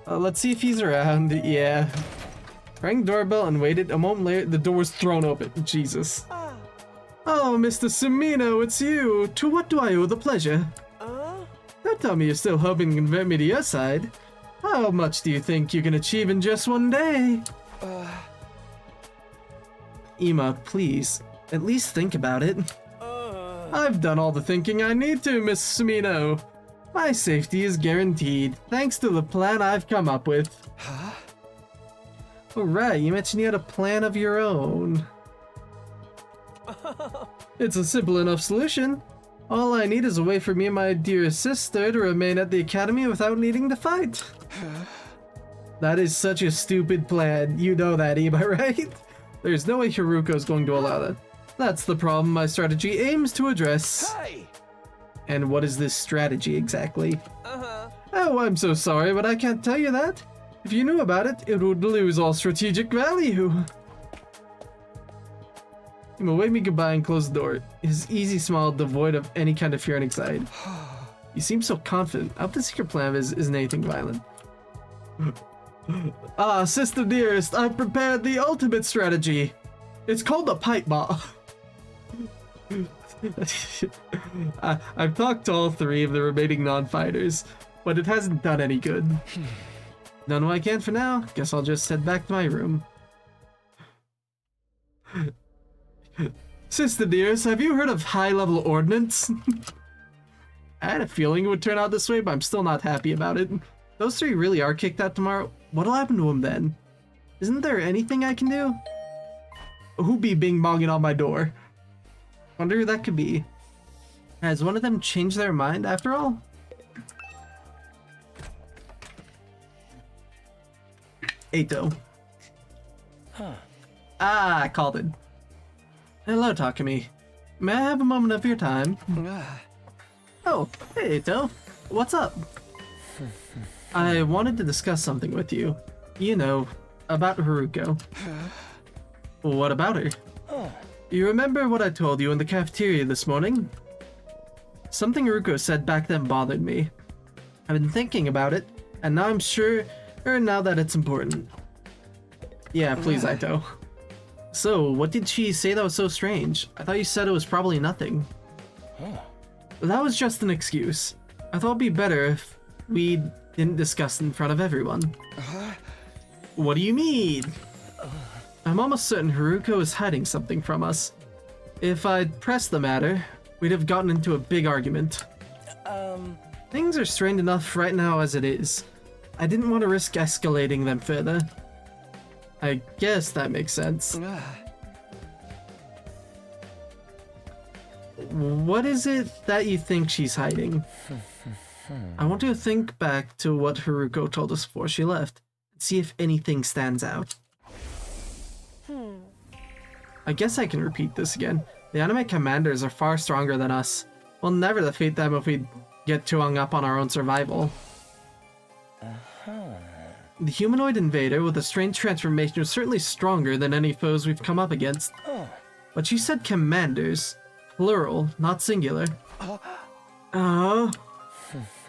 Let's see if he's around. Yeah. Rang doorbell and waited. A moment later, the door was thrown open. Jesus. Oh, Mr. Semino, it's you. To what do I owe the pleasure? Don't tell me you're still hoping to convert me to your side. How much do you think you can achieve in just one day? Ima, please, at least think about it. I've done all the thinking I need to, Miss Semino. My safety is guaranteed, thanks to the plan I've come up with. Alright, you mentioned you had a plan of your own. It's a simple enough solution. All I need is a way for me and my dear sister to remain at the academy without needing to fight. That is such a stupid plan. You know that, Ima, right? There's no way Haruko's going to allow that. That's the problem my strategy aims to address. Hey! And what is this strategy exactly? Oh, I'm so sorry, but I can't tell you that. If you knew about it, it would lose all strategic value. Ima waved me goodbye and closed the door, his easy smile devoid of any kind of fear and anxiety. He seemed so confident. I hope the secret plan isn't anything violent. Ah, sister dearest, I've prepared the ultimate strategy. It's called a pipe bomb. I've talked to all three of the remaining non-fighters, but it hasn't done any good. Done what I can for now. Guess I'll just head back to my room. Sister dearest, have you heard of high-level ordnance? I had a feeling it would turn out this way, but I'm still not happy about it. Those three really are kicked out tomorrow. What'll happen to them then? Isn't there anything I can do? Who be bing-bonging on my door? Wonder who that could be. Has one of them changed their mind after all? Eito. Ah, I called it. Hello, Takumi. May I have a moment of your time? Oh, hey, Eito. What's up? I wanted to discuss something with you. You know, about Haruko. What about her? You remember what I told you in the cafeteria this morning? Something Haruko said back then bothered me. I've been thinking about it, and now I'm sure, now that it's important. Yeah, please, Eito. So, what did she say that was so strange? I thought you said it was probably nothing. That was just an excuse. I thought it'd be better if we didn't discuss it in front of everyone. What do you mean? I'm almost certain Haruko is hiding something from us. If I'd pressed the matter, we'd have gotten into a big argument. Things are strained enough right now as it is. I didn't want to risk escalating them further. I guess that makes sense. What is it that you think she's hiding? I want to think back to what Haruko told us before she left, and see if anything stands out. I guess I can repeat this again. The anime commanders are far stronger than us. We'll never defeat them if we get too hung up on our own survival. The humanoid invader with a strange transformation was certainly stronger than any foes we've come up against. But she said commanders. Plural, not singular.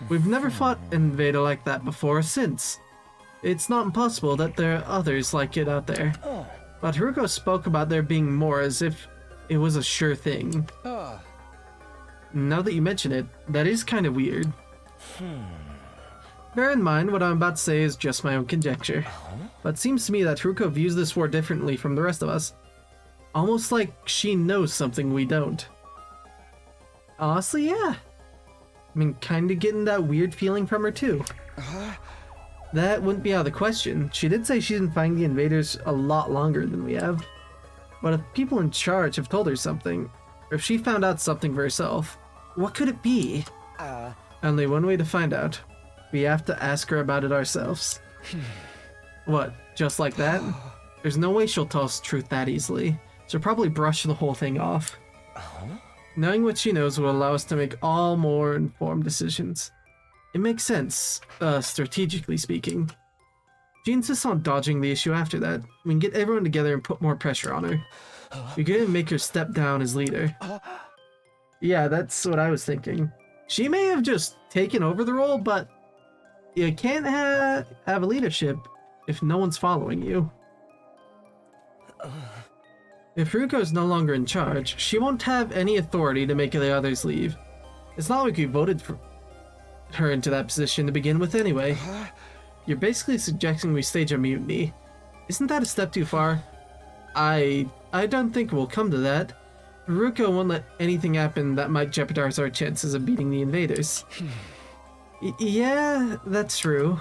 We've never fought an invader like that before or since. It's not impossible that there are others like it out there. But Haruko spoke about there being more as if it was a sure thing. Now that you mention it, that is kind of weird. Bear in mind, what I'm about to say is just my own conjecture. But it seems to me that Haruko views this war differently from the rest of us. Almost like she knows something we don't. Honestly, yeah. I mean, kinda getting that weird feeling from her too. That wouldn't be out of the question. She did say she's been fighting the invaders a lot longer than we have. But if people in charge have told her something, or if she found out something for herself, what could it be? Only one way to find out. We have to ask her about it ourselves. What, just like that? There's no way she'll tell us the truth that easily. She'll probably brush the whole thing off. Knowing what she knows will allow us to make all more informed decisions. It makes sense, strategically speaking. She insists on dodging the issue after that. We can get everyone together and put more pressure on her. We can even make her step down as leader. Yeah, that's what I was thinking. She may have just taken over the role, but you can't have a leadership if no one's following you. If Haruko is no longer in charge, she won't have any authority to make the others leave. It's not like we voted for her into that position to begin with anyway. You're basically suggesting we stage a mutiny. Isn't that a step too far? I don't think we'll come to that. Haruko won't let anything happen that might jeopardize our chances of beating the invaders. Yeah, that's true.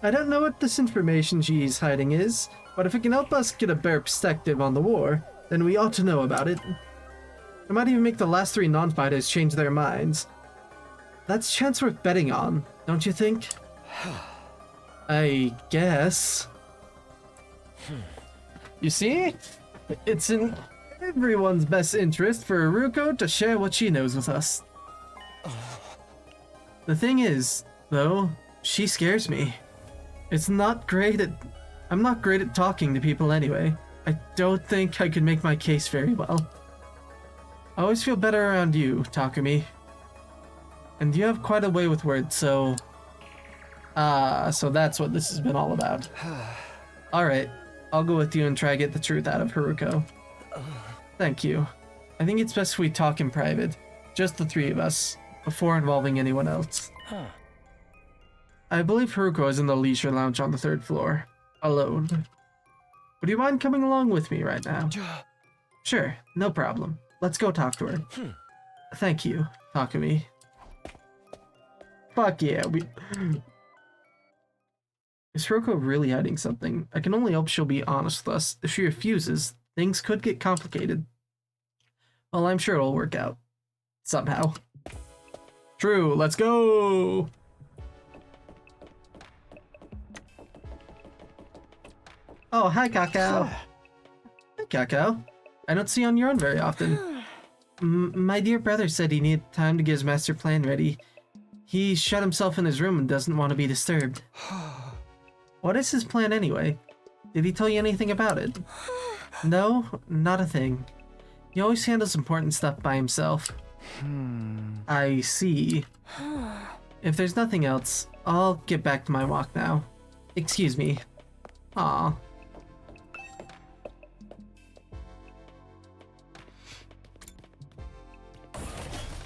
I don't know what this information she's hiding is, but if it can help us get a better perspective on the war, then we ought to know about it. It might even make the last 3 non-fighters change their minds. That's a chance worth betting on, don't you think? I guess. You see? It's in everyone's best interest for Haruko to share what she knows with us. The thing is, though, she scares me. I'm not great at talking to people anyway. I don't think I could make my case very well. I always feel better around you, Takumi. And you have quite a way with words, so... so that's what this has been all about. Alright, I'll go with you and try to get the truth out of Haruko. Thank you. I think it's best if we talk in private. Just the 3 of us, before involving anyone else. I believe Haruko is in the leisure lounge on the 3rd floor, alone. Would you mind coming along with me right now? Sure, no problem. Let's go talk to her. Thank you, Takumi. Fuck yeah, Is Haruko really hiding something? I can only hope she'll be honest with us. If she refuses, things could get complicated. Well, I'm sure it'll work out. Somehow. True, let's go! Oh, hi, Kakao. Hi, Kakao. I don't see you on your own very often. My dear brother said he needed time to get his master plan ready. He shut himself in his room and doesn't want to be disturbed. What is his plan anyway? Did he tell you anything about it? No, not a thing. He always handles important stuff by himself. I see. If there's nothing else, I'll get back to my walk now. Excuse me. Aw.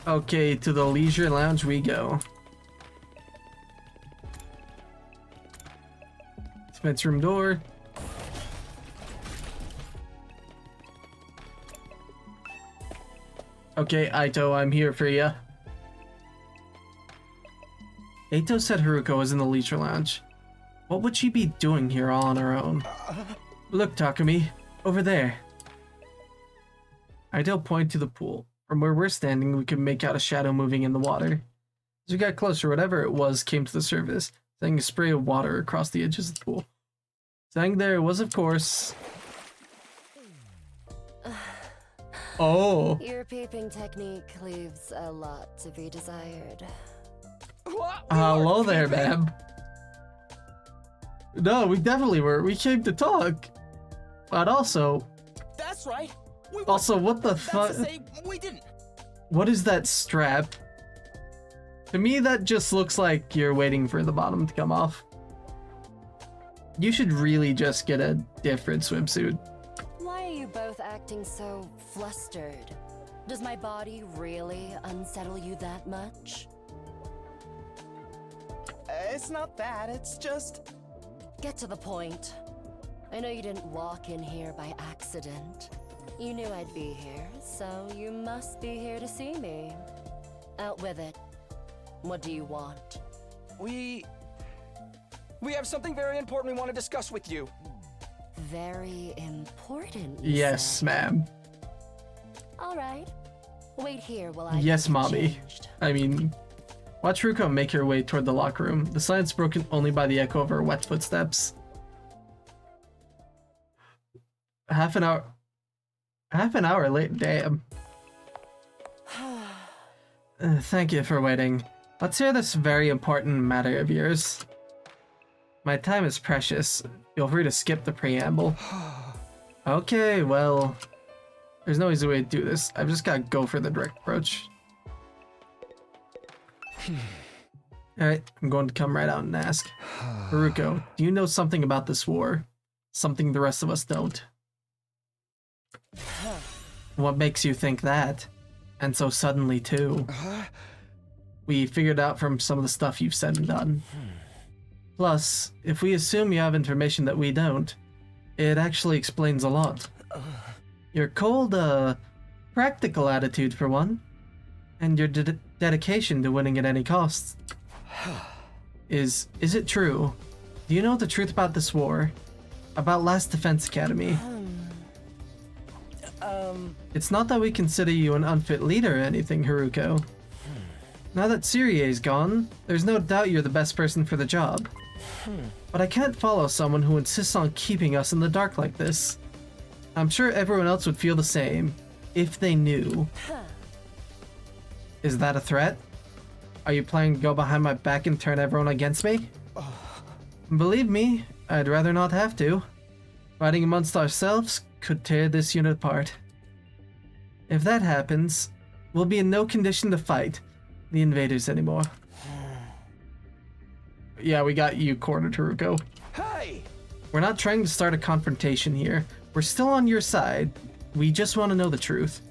Okay, to the leisure lounge we go. Smith's room door. Okay, Aito, I'm here for ya. Aito said Haruko was in the leisure lounge. What would she be doing here all on her own? Look, Takumi, over there. Aito pointed to the pool. From where we're standing, we could make out a shadow moving in the water. As we got closer, whatever it was came to the surface, sending a spray of water across the edges of the pool. Standing there was, of course... Oh! Your peeping technique leaves a lot to be desired. Hello there, ma'am. No, we definitely were. We came to talk. But also... That's right. Also, what the fuck? We didn't. What is that strap? To me, that just looks like you're waiting for the bottom to come off. You should really just get a different swimsuit. Why are you both acting so flustered? Does my body really unsettle you that much? It's not that, it's just... Get to the point. I know you didn't walk in here by accident. You knew I'd be here, so you must be here to see me. Out with it. What do you want? We have something very important we want to discuss with you. Very important, you Yes, said. ma'am. All right. Wait here while I Yes, get you mommy. changed. I mean, watch Ruko make her way toward the locker room. The silence broken only by the echo of her wet footsteps. Half an hour late, damn. Thank you for waiting. Let's hear this very important matter of yours. My time is precious. Feel free to skip the preamble. Okay, well, there's no easy way to do this. I've just gotta go for the direct approach. Alright, I'm going to come right out and ask. Haruko, do you know something about this war? Something the rest of us don't. What makes you think that? And so suddenly, too. We figured out from some of the stuff you've said and done. Plus, if we assume you have information that we don't, it actually explains a lot. Your cold, practical attitude for one, and your dedication to winning at any cost. Is it true? Do you know the truth about this war? About Last Defense Academy? It's not that we consider you an unfit leader or anything, Haruko. Now that Syrie's gone, there's no doubt you're the best person for the job. But I can't follow someone who insists on keeping us in the dark like this. I'm sure everyone else would feel the same, if they knew. Is that a threat? Are you planning to go behind my back and turn everyone against me? Believe me, I'd rather not have to. Fighting amongst ourselves could tear this unit apart. If that happens, we'll be in no condition to fight the invaders anymore. Yeah, we got you cornered, Haruko. Hey! We're not trying to start a confrontation here. We're still on your side. We just want to know the truth.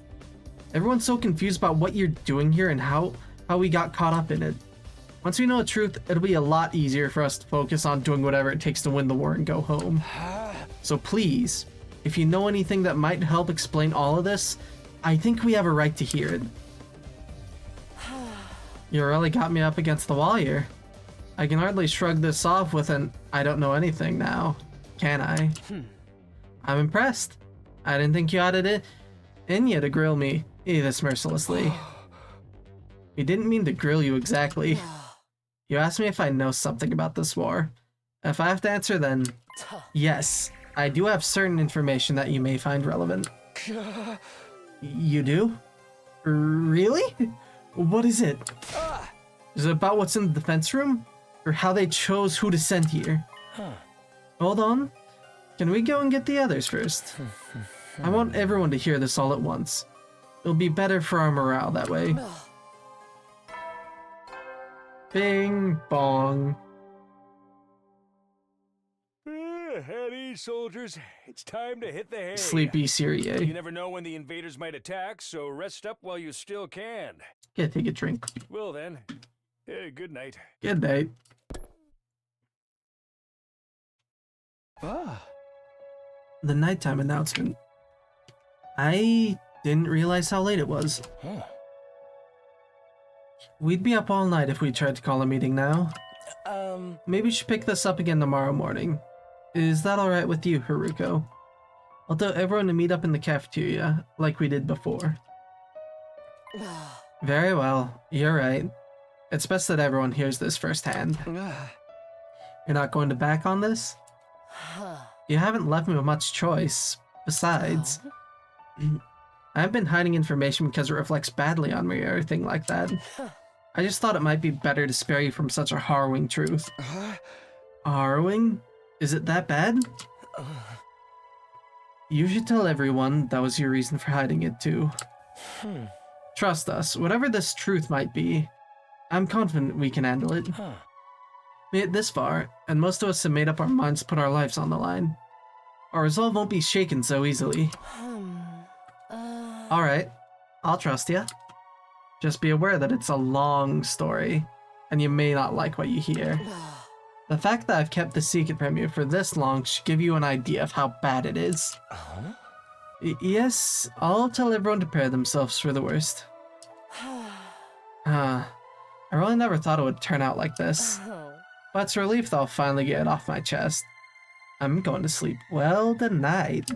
Everyone's so confused about what you're doing here and how we got caught up in it. Once we know the truth, it'll be a lot easier for us to focus on doing whatever it takes to win the war and go home. So please, if you know anything that might help explain all of this, I think we have a right to hear it. You really got me up against the wall here. I can hardly shrug this off with an I don't know anything now, can I? I'm impressed. I didn't think you had it in you to grill me this mercilessly. We didn't mean to grill you exactly. You asked me if I know something about this war. If I have to answer, then yes, I do have certain information that you may find relevant. You do? Really? What is it? Is it about what's in the defense room? Or how they chose who to send here? Hold on. Can we go and get the others first? I want everyone to hear this all at once. It'll be better for our morale that way. Bing bong. At ease, soldiers. It's time to hit the hay. Sleepy You Syrie. never know when the invaders might attack, so rest up while you still can. Yeah, take a drink. Well then, good night. Good night. The nighttime announcement. I didn't realize how late it was. We'd be up all night if we tried to call a meeting now. Maybe we should pick this up again tomorrow morning. Is that alright with you, Haruko? I'll tell everyone to meet up in the cafeteria, like we did before. Very well, you're right. It's best that everyone hears this firsthand. You're not going to back on this? You haven't left me with much choice. Besides, I've been hiding information because it reflects badly on me or anything like that. I just thought it might be better to spare you from such a harrowing truth. Harrowing? Is it that bad? You should tell everyone that was your reason for hiding it too. Trust us, whatever this truth might be, I'm confident we can handle it. Made it this far, and most of us have made up our minds to put our lives on the line. Our resolve won't be shaken so easily. Alright, I'll trust ya. Just be aware that it's a long story. and you may not like what you hear. The fact that I've kept the secret from you for this long should give you an idea of how bad it is. Yes, I'll tell everyone to prepare themselves for the worst. I really never thought it would turn out like this. But it's a relief that I'll finally get it off my chest. I'm going to sleep well tonight.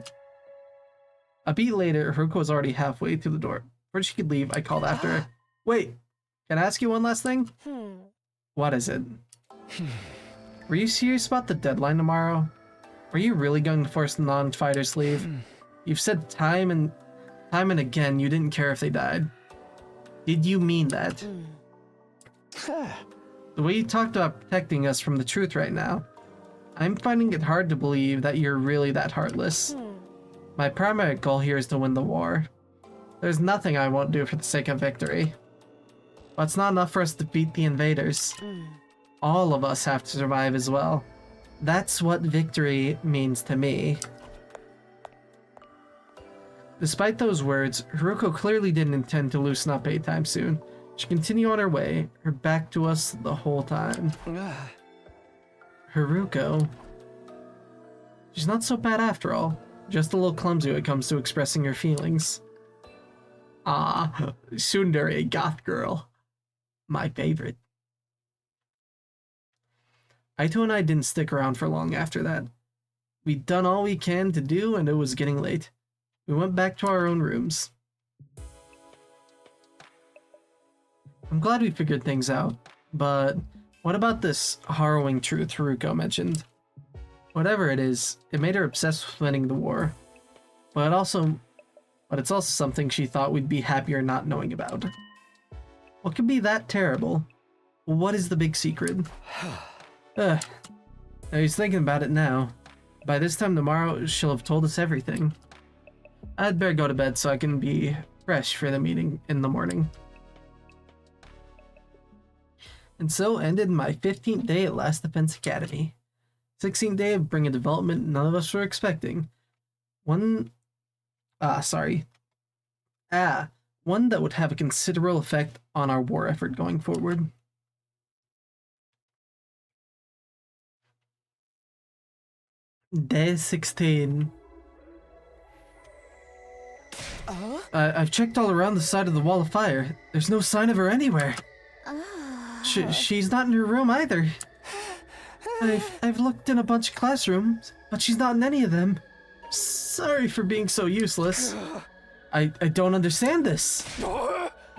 A beat later, Haruko was already halfway through the door. Before she could leave, I called after her. Wait, can I ask you one last thing? What is it? Were you serious about the deadline tomorrow? Were you really going to force the non-fighters leave? You've said time and again you didn't care if they died. Did you mean that? The way you talked about protecting us from the truth right now, I'm finding it hard to believe that you're really that heartless. My primary goal here is to win the war. There's nothing I won't do for the sake of victory. But it's not enough for us to beat the invaders. All of us have to survive as well. That's what victory means to me. Despite those words, Haruko clearly didn't intend to loosen up anytime soon. She continued on her way, her back to us the whole time. Haruko. She's not so bad after all. Just a little clumsy when it comes to expressing her feelings. Ah, tsundere goth girl. My favorite. Aito and I didn't stick around for long after that. We'd done all we can to do and it was getting late. We went back to our own rooms. I'm glad we figured things out, but what about this harrowing truth Haruko mentioned? Whatever it is, it made her obsessed with winning the war. But it's also something she thought we'd be happier not knowing about. What could be that terrible? What is the big secret? Now he's thinking about it now. By this time tomorrow, she'll have told us everything. I'd better go to bed so I can be fresh for the meeting in the morning. And so ended my 15th day at Last Defense Academy. 16th day of bringing development none of us were expecting. One that would have a considerable effect on our war effort going forward. Day 16. I've checked all around the side of the wall of fire. There's no sign of her anywhere. She's not in her room either. I've looked in a bunch of classrooms, but she's not in any of them. Sorry for being so useless. I don't understand this.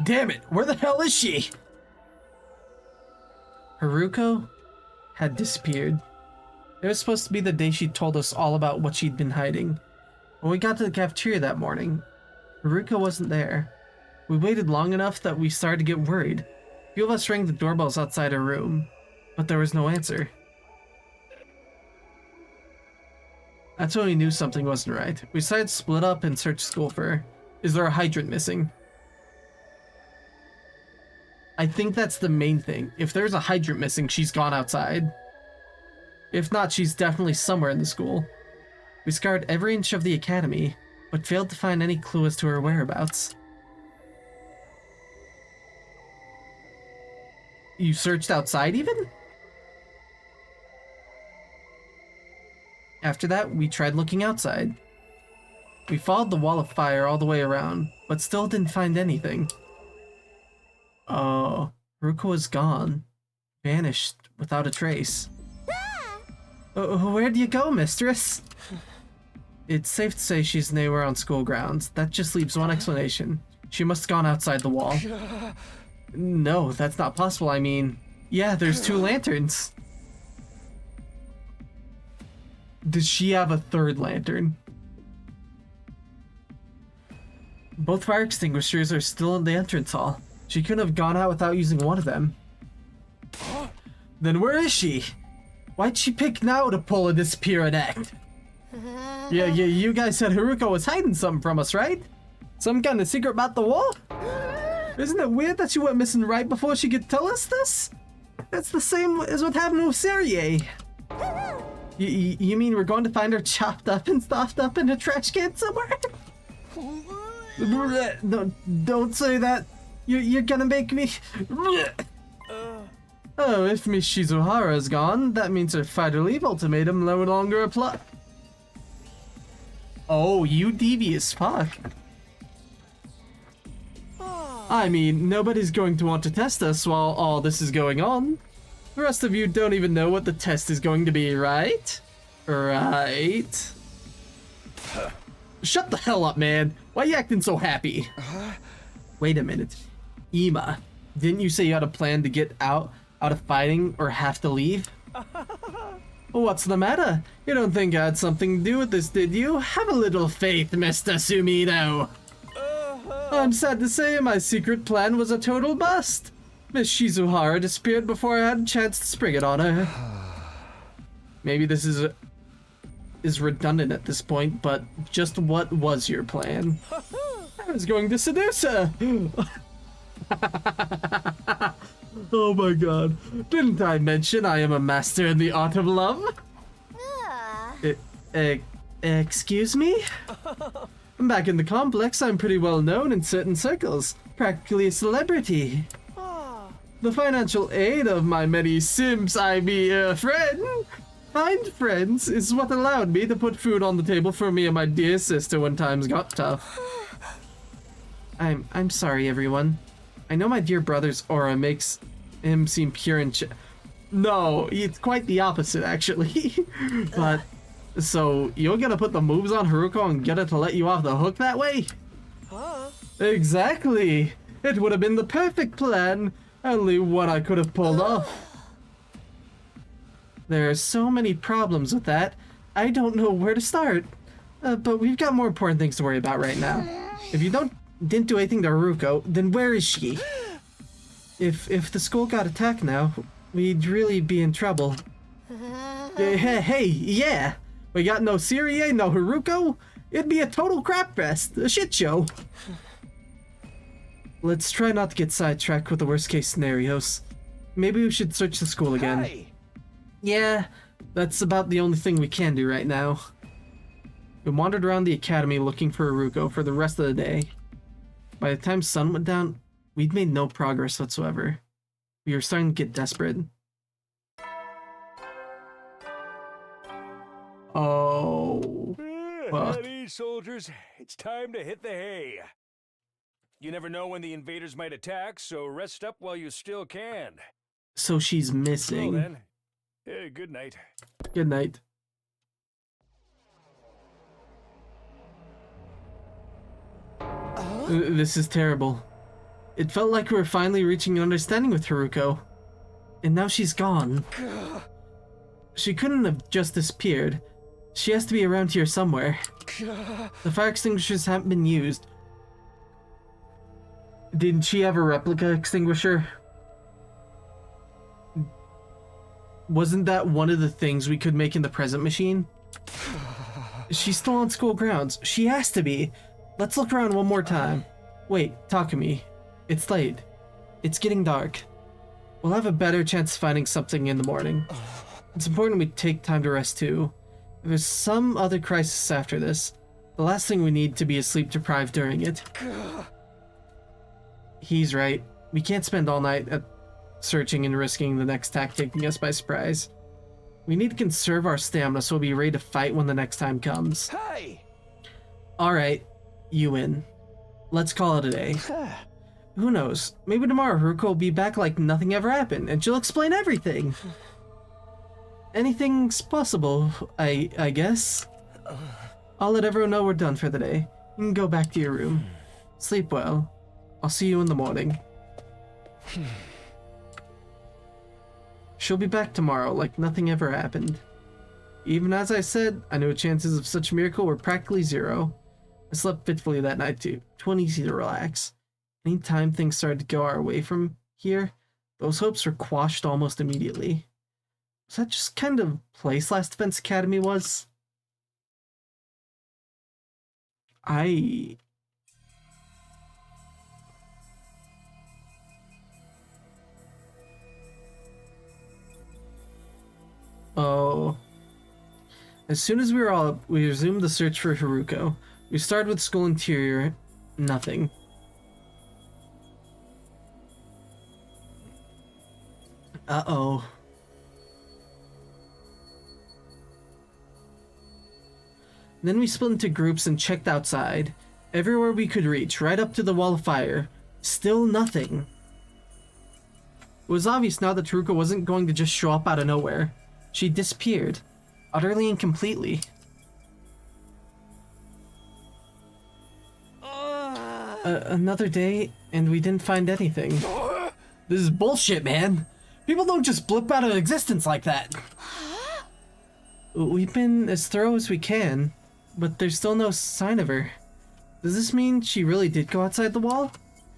Damn it, where the hell is she? Haruko had disappeared. It was supposed to be the day she told us all about what she'd been hiding. When we got to the cafeteria that morning, Haruko wasn't there. We waited long enough that we started to get worried. A few of us rang the doorbells outside her room, but there was no answer. That's when we knew something wasn't right. We decided to split up and search school for her. Is there a hydrant missing? I think that's the main thing. If there's a hydrant missing, she's gone outside. If not, she's definitely somewhere in the school. We scoured every inch of the academy, but failed to find any clue as to her whereabouts. You searched outside even? After that, we tried looking outside. We followed the wall of fire all the way around, but still didn't find anything. Oh, Haruko was gone. Vanished without a trace. Where'd you go, mistress? It's safe to say she's nowhere on school grounds. That just leaves one explanation. She must have gone outside the wall. No, that's not possible. I mean, yeah, there's 2 lanterns. Does she have a 3rd lantern? Both fire extinguishers are still in the entrance hall. She couldn't have gone out without using one of them. Then where is she? Why'd she pick now to pull a disappearing act? Yeah, you guys said Haruko was hiding something from us, right? Some kind of secret about the wall? Isn't it weird that she went missing right before she could tell us this? That's the same as what happened with Serie. You mean we're going to find her chopped up and stuffed up in a trash can somewhere? No, don't say that. You're gonna make me... Oh, if Miss Shizuhara is gone, that means her fight or leave ultimatum no longer apply. Oh, you devious fuck. I mean, nobody's going to want to test us while all this is going on. The rest of you don't even know what the test is going to be, right? Right. Shut the hell up, man. Why are you acting so happy? Wait a minute. Ima, didn't you say you had a plan to get out of fighting or have to leave? What's the matter? You don't think I had something to do with this, did you? Have a little faith, Mr. Sumino. I'm sad to say my secret plan was a total bust. Miss Shizuhara disappeared before I had a chance to spring it on her. Maybe this is redundant at this point, but just what was your plan? I was going to seduce her. Oh my god. Didn't I mention I am a master in the art of love? Excuse me? Back in the complex, I'm pretty well known in certain circles. Practically a celebrity. The financial aid of my many simps, kind friends, is what allowed me to put food on the table for me and my dear sister when times got tough. I'm sorry, everyone. I know my dear brother's aura makes him seem pure and no, it's quite the opposite, actually. But, so, you're gonna put the moves on Haruko and get her to let you off the hook that way? Exactly. It would have been the perfect plan. Only one I could have pulled off. There are so many problems with that, I don't know where to start. But we've got more important things to worry about right now. If you didn't do anything to Haruko, then where is she? If the school got attacked now, we'd really be in trouble. Hey, yeah! We got no Serie, no Haruko? It'd be a total crap fest, a shit show. Let's try not to get sidetracked with the worst case scenarios. Maybe we should search the school again. Hey. Yeah, that's about the only thing we can do right now. We wandered around the academy looking for Haruko for the rest of the day. By the time sun went down, we'd made no progress whatsoever. We were starting to get desperate. Oh. Fuck. Ready, soldiers, it's time to hit the hay. You never know when the invaders might attack, so rest up while you still can. So she's missing. Well then, good night. Good night. This is terrible. It felt like we were finally reaching an understanding with Haruko. And now she's gone. She couldn't have just disappeared. She has to be around here somewhere. The fire extinguishers haven't been used. Didn't she have a replica extinguisher? Wasn't that one of the things we could make in the present machine? She's still on school grounds. She has to be. Let's look around one more time. Wait, Takumi. It's late. It's getting dark. We'll have a better chance of finding something in the morning. It's important we take time to rest too. If there's some other crisis after this, the last thing we need to be is sleep deprived during it. He's right. We can't spend all night searching and risking the next attack taking us by surprise. We need to conserve our stamina so we'll be ready to fight when the next time comes. Hey! Alright, you win. Let's call it a day. Who knows? Maybe tomorrow Haruko will be back like nothing ever happened and she'll explain everything. Anything's possible, I guess. I'll let everyone know we're done for the day. You can go back to your room. Sleep well. I'll see you in the morning. She'll be back tomorrow like nothing ever happened. Even as I said, I knew chances of such a miracle were practically zero. I slept fitfully that night too. 20 easy to relax. Anytime things started to go our way from here, those hopes were quashed almost immediately. Was that just kind of place Last Defense Academy was? Oh. As soon as we were all up, we resumed the search for Haruko. We started with school interior. Nothing. Uh-oh. Then we split into groups and checked outside. Everywhere we could reach, right up to the wall of fire. Still nothing. It was obvious now that Haruka wasn't going to just show up out of nowhere. She disappeared. Utterly and completely. Another day, and we didn't find anything. This is bullshit, man. People don't just blip out of existence like that. We've been as thorough as we can, but there's still no sign of her. Does this mean she really did go outside the wall?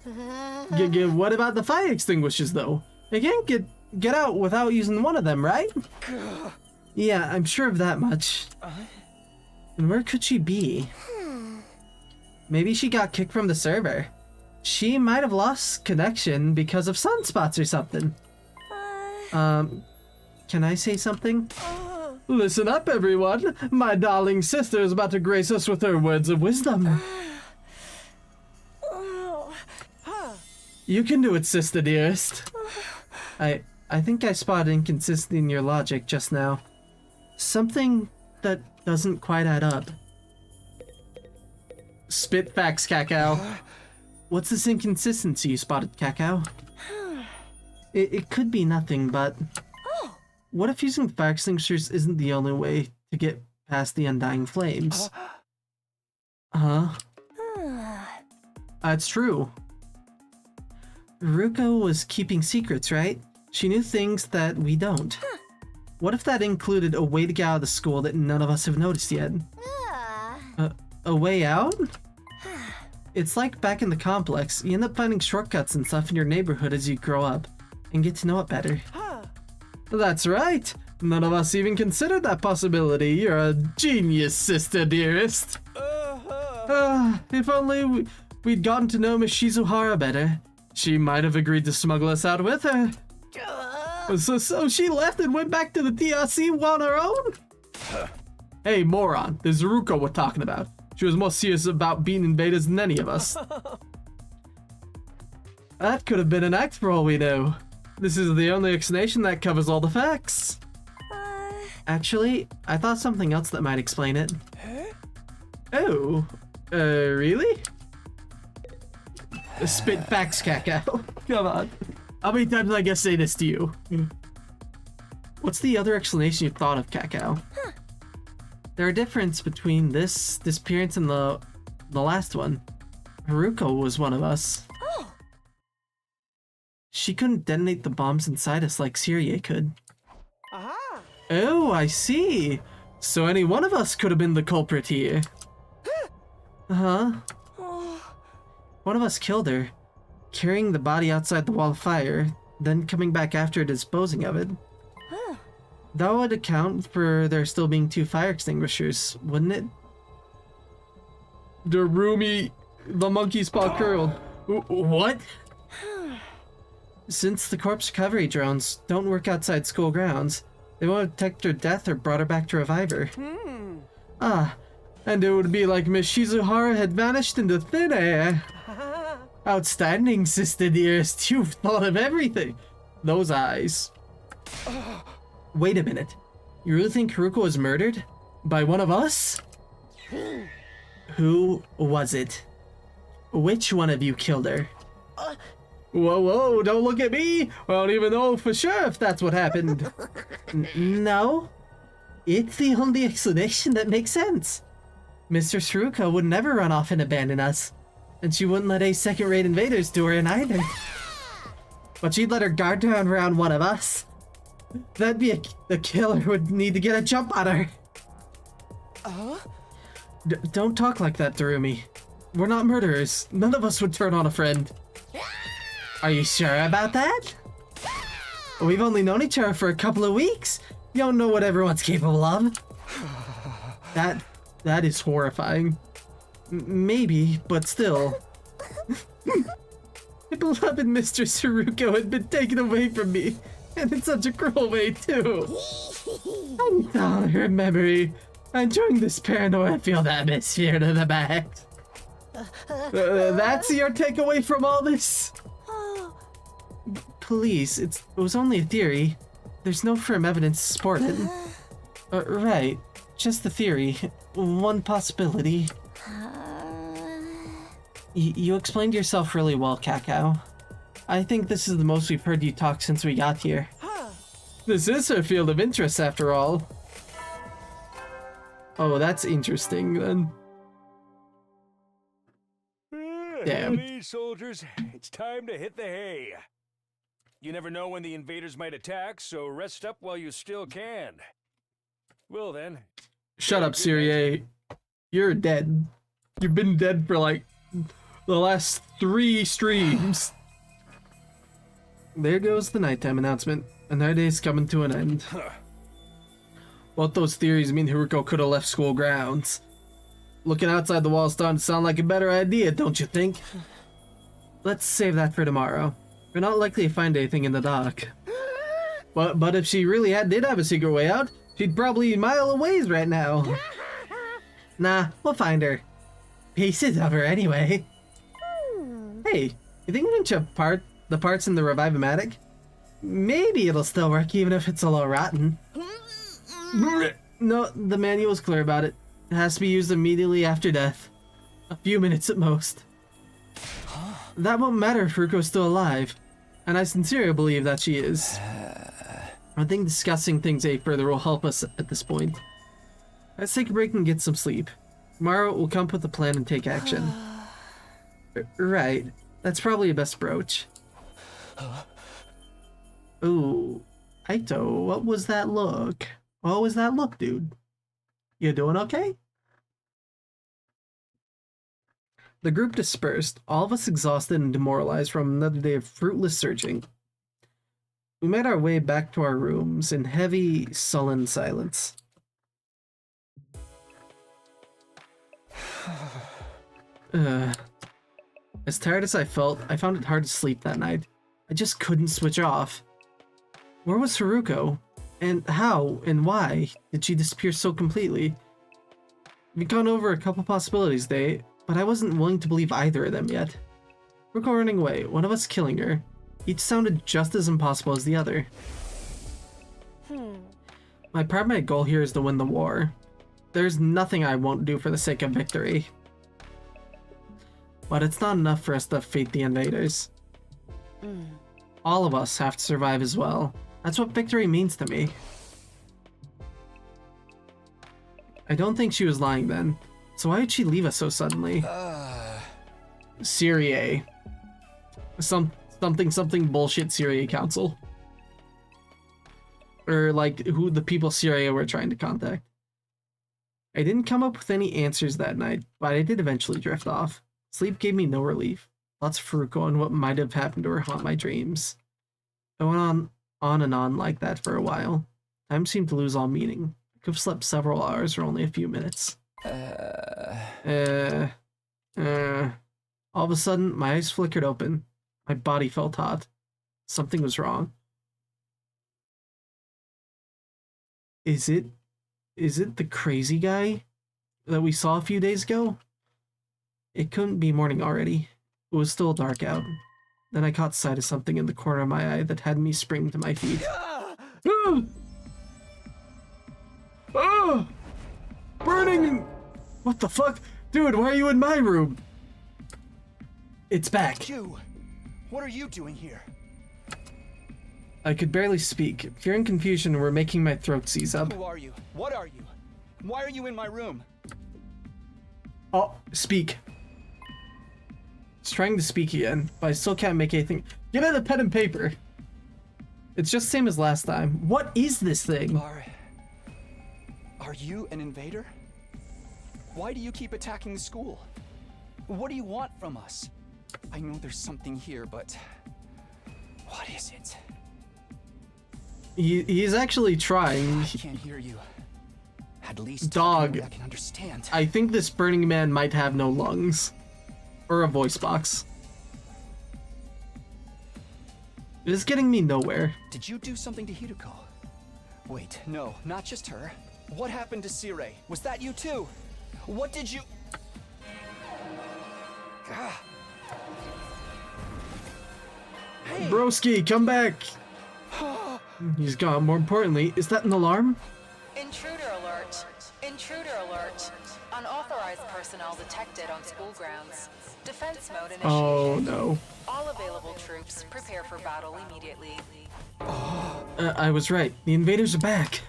What about the fire extinguishers, though? You can't get out without using one of them, right? Yeah, I'm sure of that much. And where could she be? Maybe she got kicked from the server. She might have lost connection because of sunspots or something. Can I say something? Listen up, everyone. My darling sister is about to grace us with her words of wisdom. You can do it, sister dearest. I think I spotted inconsistency in your logic just now. Something that doesn't quite add up. Spit facts, Cacao. What's this inconsistency you spotted, Cacao? It could be nothing, but... What if using fire extinguishers isn't the only way to get past the undying flames? Huh? That's true. Haruka was keeping secrets, right? She knew things that we don't. What if that included a way to get out of the school that none of us have noticed yet? A way out? It's like back in the complex, you end up finding shortcuts and stuff in your neighborhood as you grow up and get to know it better. That's right! None of us even considered that possibility. You're a genius, sister dearest. If only we'd gotten to know Miss Shizuhara better. She might have agreed to smuggle us out with her. So she left and went back to the DRC on her own? Hey, moron, this is Haruka we're talking about. She was more serious about beating invaders than any of us. That could have been an act for all we know. This is the only explanation that covers all the facts. Actually, I thought something else that might explain it. Oh, really? Spit facts, Cacao. Come on. How many times did I guess say this to you? What's the other explanation you thought of, Cacao? There are differences between this disappearance and the last one. Haruka was one of us. She couldn't detonate the bombs inside us like Syrie could. Oh, I see. So any one of us could have been the culprit here. Huh? One of us killed her, carrying the body outside the wall of fire, then coming back after her, disposing of it. That would account for there still being 2 fire extinguishers, wouldn't it? The monkey's paw curled. What? Since the corpse recovery drones don't work outside school grounds, they won't detect her death or brought her back to revive her. And it would be like Miss Shizuhara had vanished into thin air. Outstanding, sister dearest. You've thought of everything. Those eyes. Wait a minute. You really think Haruka was murdered? By one of us? Who was it? Which one of you killed her? Whoa, don't look at me! I don't even know for sure if that's what happened. No? It's the only explanation that makes sense. Mistress Haruka would never run off and abandon us. And she wouldn't let any second-rate invaders do her in either. But she'd let her guard down around one of us. That'd be the killer would need to get a jump on her. Don't talk like that, Darumi. We're not murderers. None of us would turn on a friend. Are you sure about that? We've only known each other for a couple of weeks. You don't know what everyone's capable of. That is horrifying. Maybe, but still. My beloved Mistress Haruka had been taken away from me, and in such a cruel way, too. I'm telling her memory. Enjoying this paranoia, feel the atmosphere to the max. That's your takeaway from all this? Please, it was only a theory. There's no firm evidence to support it. Right. Just a theory. One possibility. You explained yourself really well, Cacao. I think this is the most we've heard you talk since we got here. This is her field of interest, after all. Oh, that's interesting, then. Damn. Hey, soldiers, it's time to hit the hay. You never know when the invaders might attack, so rest up while you still can. Well then. Shut up, Syrie. You're dead. You've been dead for like the last 3 streams. There goes the nighttime announcement. Another day's coming to an end. Both those theories mean Haruko could have left school grounds. Looking outside the wall is starting to sound like a better idea, don't you think? Let's save that for tomorrow. We're not likely to find anything in the dock. But if she really did have a secret way out, she'd probably be a mile away right now. Nah, we'll find her. Pieces of her anyway. Hey, you think we can check the parts in the Revive-O-Matic? Maybe it'll still work even if it's a little rotten. No, the manual's clear about it. It has to be used immediately after death. A few minutes at most. That won't matter if Haruko's still alive. And I sincerely believe that she is. I think discussing things any further will help us at this point. Let's take a break and get some sleep. Tomorrow we'll come up with a plan and take action. Right. That's probably the best approach. Ooh. Aito, what was that look? What was that look, dude? You doing okay? The group dispersed, all of us exhausted and demoralized from another day of fruitless searching. We made our way back to our rooms in heavy, sullen silence. As tired as I felt, I found it hard to sleep that night. I just couldn't switch off. Where was Haruko? And how and why did she disappear so completely? We've gone over a couple possibilities today, but I wasn't willing to believe either of them yet. Haruko running away, one of us killing her. Each sounded just as impossible as the other. My primary goal here is to win the war. There's nothing I won't do for the sake of victory. But it's not enough for us to defeat the invaders. All of us have to survive as well. That's what victory means to me. I don't think she was lying then. So why did she leave us so suddenly? Syrie. Something bullshit Syrie Council. Or like who the people Syrie were trying to contact. I didn't come up with any answers that night, but I did eventually drift off. Sleep gave me no relief. Lots of Haruko and what might have happened to her haunt my dreams. I went on and on like that for a while. Time seemed to lose all meaning. I could have slept several hours or only a few minutes. All of a sudden, my eyes flickered open. My body felt hot. Something was wrong. Is it the crazy guy that we saw a few days ago? It couldn't be morning already. It was still dark out. Then I caught sight of something in the corner of my eye that had me spring to my feet. Burning! What the fuck? Dude, why are you in my room? It's back. You! What are you doing here? I could barely speak. Fear and confusion were making my throat seize up. Who are you? What are you? Why are you in my room? Oh, speak. It's trying to speak again, but I still can't make anything. Give it a pen and paper. It's just the same as last time. What is this thing? Are you an invader? Why do you keep attacking the school? What do you want from us? I know there's something here, but what is it? He's actually trying. I can't hear you. At least Dog. I can understand. I think this Burning Man might have no lungs. Or a voice box. It is getting me nowhere. Did you do something to Hiruko? Wait, no, not just her. What happened to Syrie? Was that you too? What did you... Broski, come back! He's gone. More importantly, is that an alarm? Intruder alert. Intruder alert. Unauthorized personnel detected on school grounds. Defense mode initiated. Oh no. All available troops prepare for battle immediately. I was right. The invaders are back.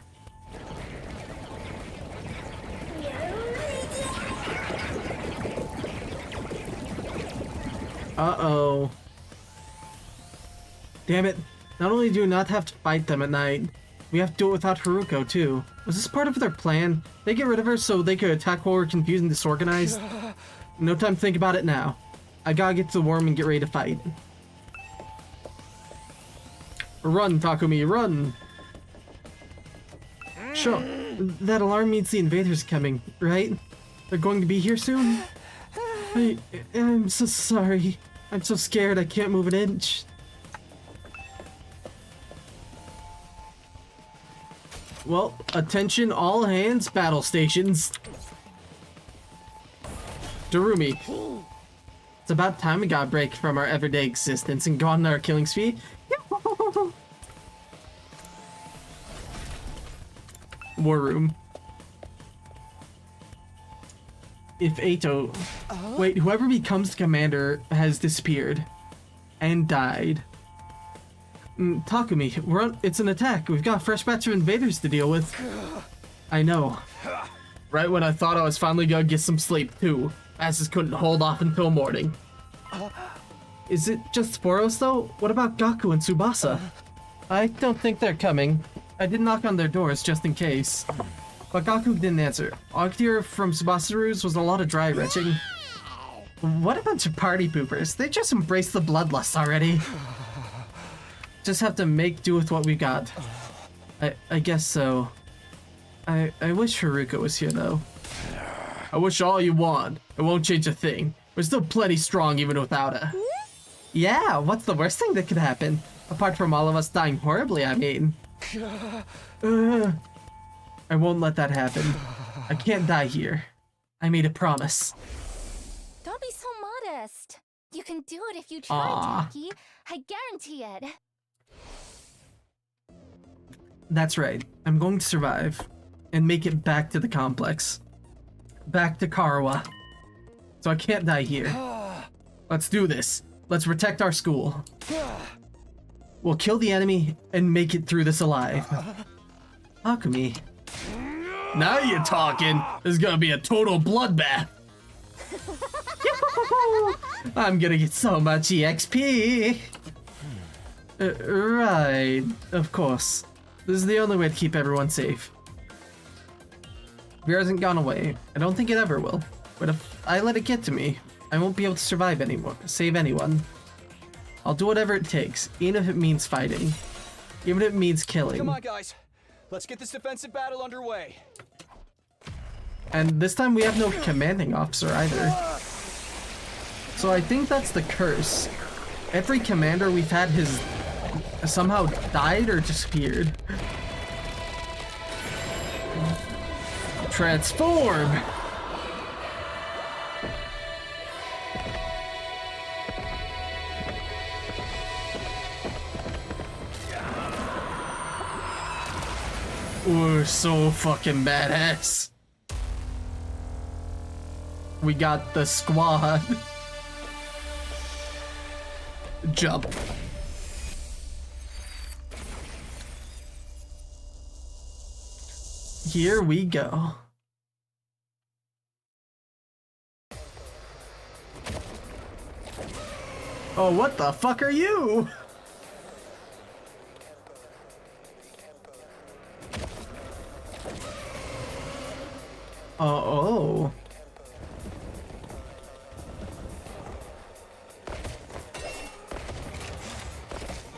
Uh-oh. Damn it. Not only do we not have to fight them at night, we have to do it without Haruko, too. Was this part of their plan? They get rid of her so they could attack while we're confused and disorganized? No time to think about it now. I gotta get to the worm and get ready to fight. Run, Takumi, run! Sure, that alarm means the invaders are coming, right? They're going to be here soon? I'm so sorry. I'm so scared I can't move an inch. Well, attention all hands, battle stations. Darumi. It's about time we got a break from our everyday existence and go on our killing spree. War room. If Eito... Wait, whoever becomes the commander has disappeared. And died. Takumi, it's an attack. We've got a fresh batch of invaders to deal with. I know. Right when I thought I was finally gonna get some sleep, too. Asses couldn't hold off until morning. Is it just Boros, though? What about Gaku and Tsubasa? I don't think they're coming. I did knock on their doors just in case. But Gaku didn't answer. All I could hear from Tsubasaru's was a lot of dry retching. What a bunch of party poopers. They just embraced the bloodlust already. Just have to make do with what we got. I guess so. I wish Haruko was here, though. I wish all you want. It won't change a thing. We're still plenty strong even without her. Yeah, what's the worst thing that could happen? Apart from all of us dying horribly, I mean. I won't let that happen. I can't die here. I made a promise. Don't be so modest. You can do it if you try, Taki. I guarantee it. That's right. I'm going to survive and make it back to the complex. Back to Karawa. So I can't die here. Let's do this. Let's protect our school. We'll kill the enemy and make it through this alive. Takumi. Now you're talking. This is gonna be a total bloodbath. I'm gonna get so much EXP. Right, of course. This is the only way to keep everyone safe. Fear hasn't gone away. I don't think it ever will. But if I let it get to me, I won't be able to survive anymore, save anyone. I'll do whatever it takes, even if it means fighting. Even if it means killing. Come on, guys. Let's get this defensive battle underway. And this time we have no commanding officer either. So I think that's the curse. Every commander we've had has somehow died or disappeared. Transform! We're so fucking badass. We got the squad. Jump. Here we go. Oh, what the fuck are you? Oh.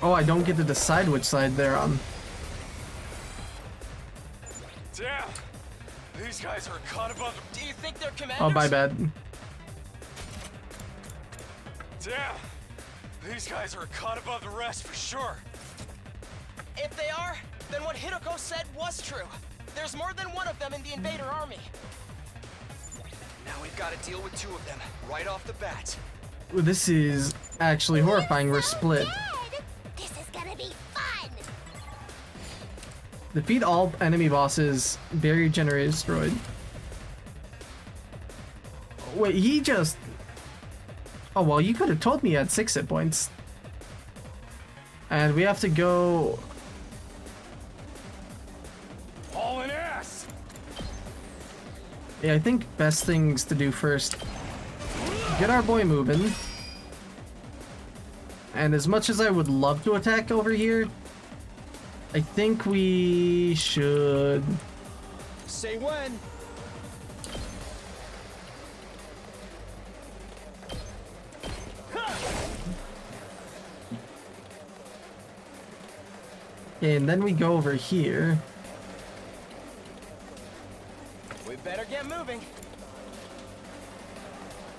Oh, I don't get to decide which side they're on. Damn! These guys are caught above the... Do you think they're commanders? Oh, my bad. Damn! These guys are caught above the rest for sure. If they are, then what Hideko said was true. There's more than one of them in the invader army. Now we've got to deal with two of them right off the bat. This is actually horrifying. We're split. Dad! Defeat all enemy bosses. Barrier generator destroyed. Wait, he just... Oh, well, you could have told me he had 6 hit points. And we have to go... All in ass! Yeah, I think best things to do first. Get our boy moving. And as much as I would love to attack over here, I think we should... Say when. Okay, and then we go over here. We better get moving.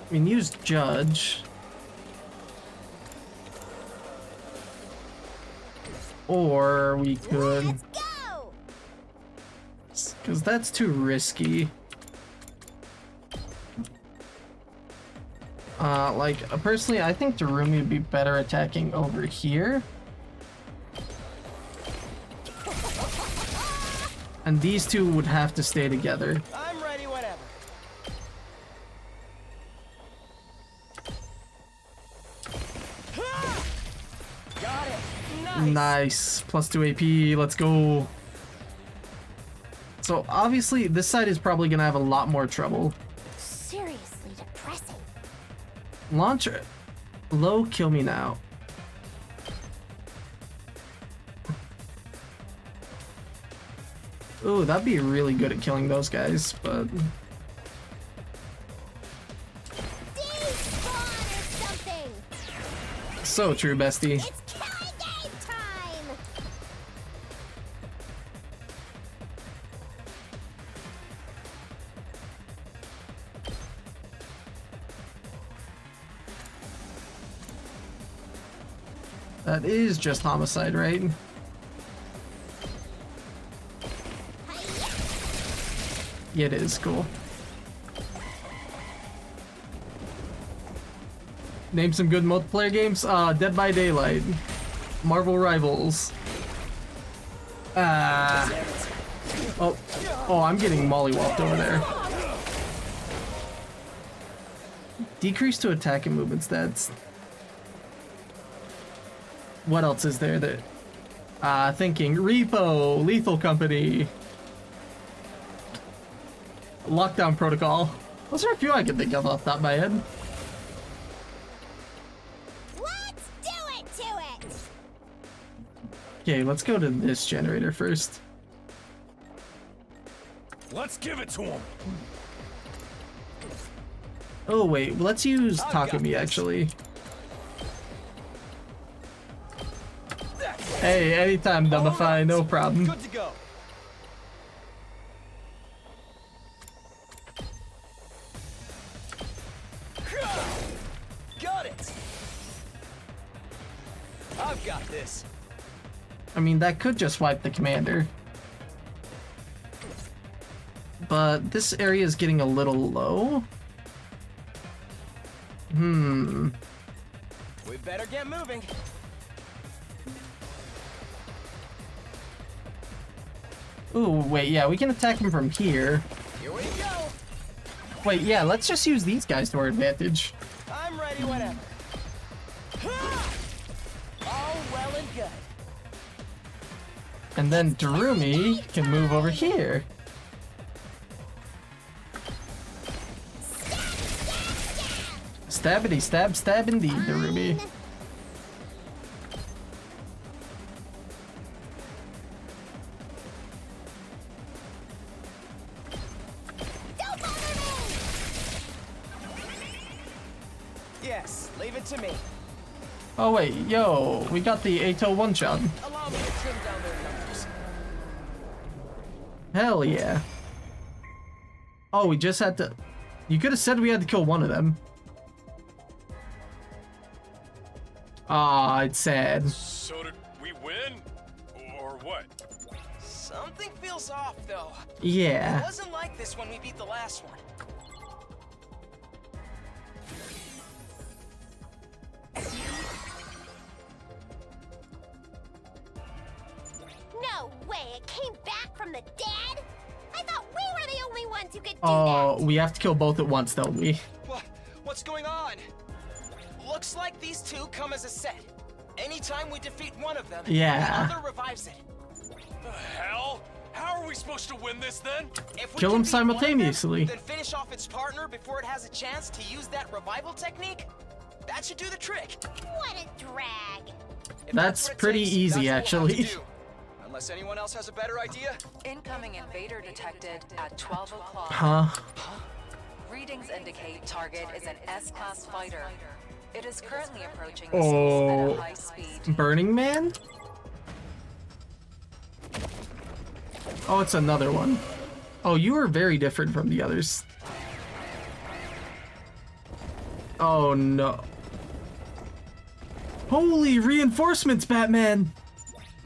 I mean, use Judge. Or we could... Let's go! Because that's too risky. Personally, I think Darumi would be better attacking over here. And these two would have to stay together. I'm ready, whatever. Got it. Nice. Nice. Plus 2 AP. Let's go. So obviously, this side is probably gonna have a lot more trouble. Seriously depressing. Launcher. Low, kill me now. Ooh, that'd be really good at killing those guys, but... Despawn or something! So true, bestie. It's killing game time! That is just homicide, right? Yeah, it is. Cool. Name some good multiplayer games. Dead by Daylight. Marvel Rivals. Oh, I'm getting mollywopped over there. Decrease to attack and movement stats. What else is there that... thinking. Repo. Lethal Company. Lockdown Protocol. Those are a few I can think of off the top of my head. Let's do it to it! Okay, let's go to this generator first. Let's give it to him! Oh wait, let's use Takumi actually. Hey, anytime, Dumbify, no problem. Good to go. Got it. I've got this. I mean, that could just wipe the commander. But this area is getting a little low. We better get moving. Ooh, wait, yeah, we can attack him from here. Here we go. Wait, yeah, let's just use these guys to our advantage. I'm ready, whatever. All well and good. And then Darumi can move over here. Stabbity stab stab indeed, Darumi. Don't bother me! Yes, leave it to me. Oh wait, yo, we got the Ato one-shot. Allow me to trim down their numbers. Hell yeah. Oh, we just had to... You could have said we had to kill one of them. Ah, it's sad. So did we win? Or what? Something feels off, though. It Yeah. wasn't like this when we beat the last one. No way, it came back from the dead? I thought we were the only ones who could do Oh, that. we have to kill both at once, don't we? What's going on? Looks like these two come as a set. Anytime we defeat one of them, Yeah. the other revives it. The hell? How are we supposed to win this then? If we Kill can them beat one of them, simultaneously. then finish off its partner before it has a chance to use that revival technique. That should do the trick. What a drag. If That's what it pretty takes, easy, that's what we'll have actually. to do. Unless anyone else has a better idea. Incoming invader detected at 12 o'clock. Huh? Readings indicate target is an S-class fighter. It is currently approaching Oh. school at a high speed. Burning Man? Oh, it's another one. Oh, you are very different from the others. Oh no. Holy reinforcements, Batman!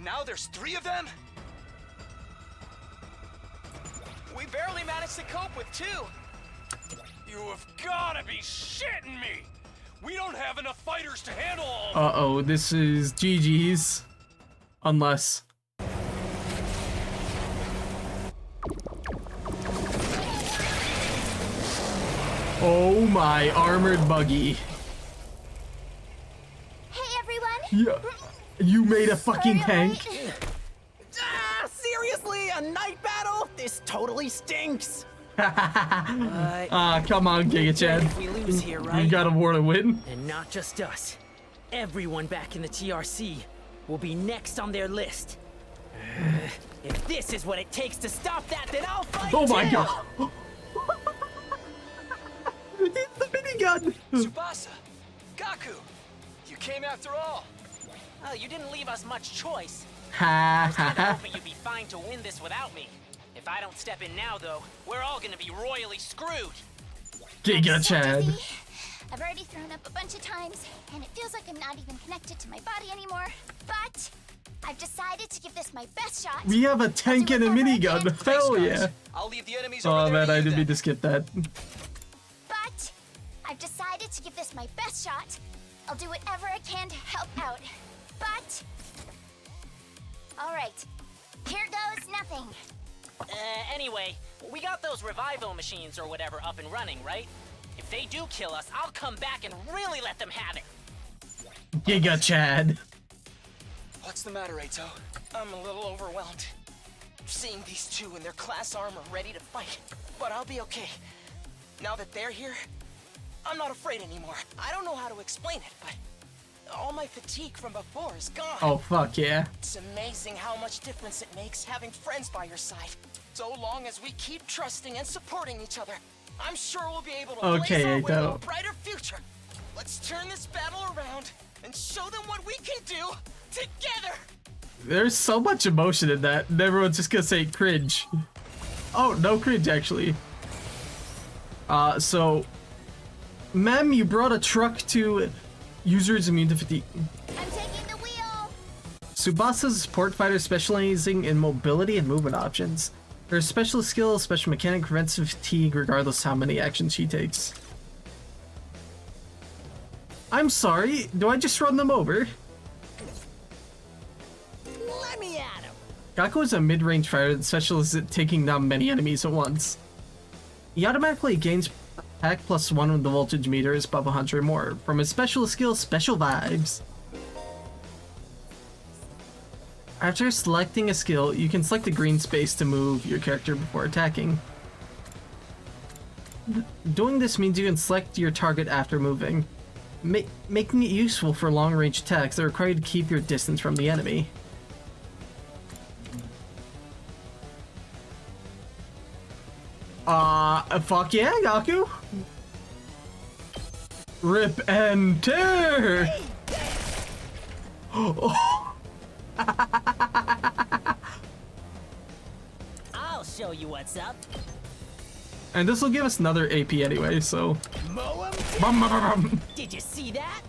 Now there's 3 of them? We barely managed to cope with 2. You have gotta be shitting me! We don't have enough fighters to handle all of Uh-oh, this is GG's. Unless... Oh my, armored buggy. Hey, everyone. Yeah. You made a fucking tank. Seriously, a night battle? This totally stinks. Ah, come on, Giga Chad. If we lose here, right? You got a war to win. And not just us. Everyone back in the TRC will be next on their list. If this is what it takes to stop that, then I'll fight Oh my too. god. It's the minigun. Tsubasa! Gaku! You came after all. Well, you didn't leave us much choice. Ha ha Kinda ha. hoping you'd be fine to win this without me. If I don't step in now, though, we're all gonna be royally screwed. Giga I'm so Chad. dizzy. I've already thrown up a bunch of times, and it feels like I'm not even connected to my body anymore. But I've decided to give this my best shot. We have a tank and a minigun. Hell yeah. I'll leave the enemies over Oh there man, to I you didn't then. mean to skip that. But I've decided to give this my best shot. I'll do whatever I can to help out. But all right, here goes nothing. Anyway, we got those revival machines or whatever up and running, right? If they do kill us, I'll come back and really let them have it. Giga Chad. What's the matter, Eito? I'm a little overwhelmed. Seeing these two in their class armor ready to fight. But I'll be okay. Now that they're here, I'm not afraid anymore. I don't know how to explain it, but all my fatigue from before is gone. Oh fuck yeah. It's amazing how much difference it makes having friends by your side. So long as we keep trusting and supporting each other, I'm sure we'll be able to Okay, blaze our way to a Eito. brighter future. Let's turn this battle around and show them what we can do together. There's so much emotion in that, and everyone's just gonna say cringe. Oh, no cringe actually. So, Mem, you brought a truck to users immune to fatigue. I'm taking the wheel. Tsubasa is a support fighter specializing in mobility and movement options. Her special skill, special mechanic, prevents fatigue regardless how many actions she takes. I'm sorry, do I just run them over? Let me at him. Gaku is a mid-range fighter that specializes at taking down many enemies at once. He automatically gains attack +1 when the voltage meter is above 100 or more. From his special skill, Special Vibes. After selecting a skill, you can select the green space to move your character before attacking. Doing this means you can select your target after moving, making it useful for long-range attacks that require you to keep your distance from the enemy. Fuck yeah, Gaku! Rip and tear! I'll show you what's up. And this will give us another AP anyway, so... Mow 'em Bum, bum, bum, bum. Did you see that?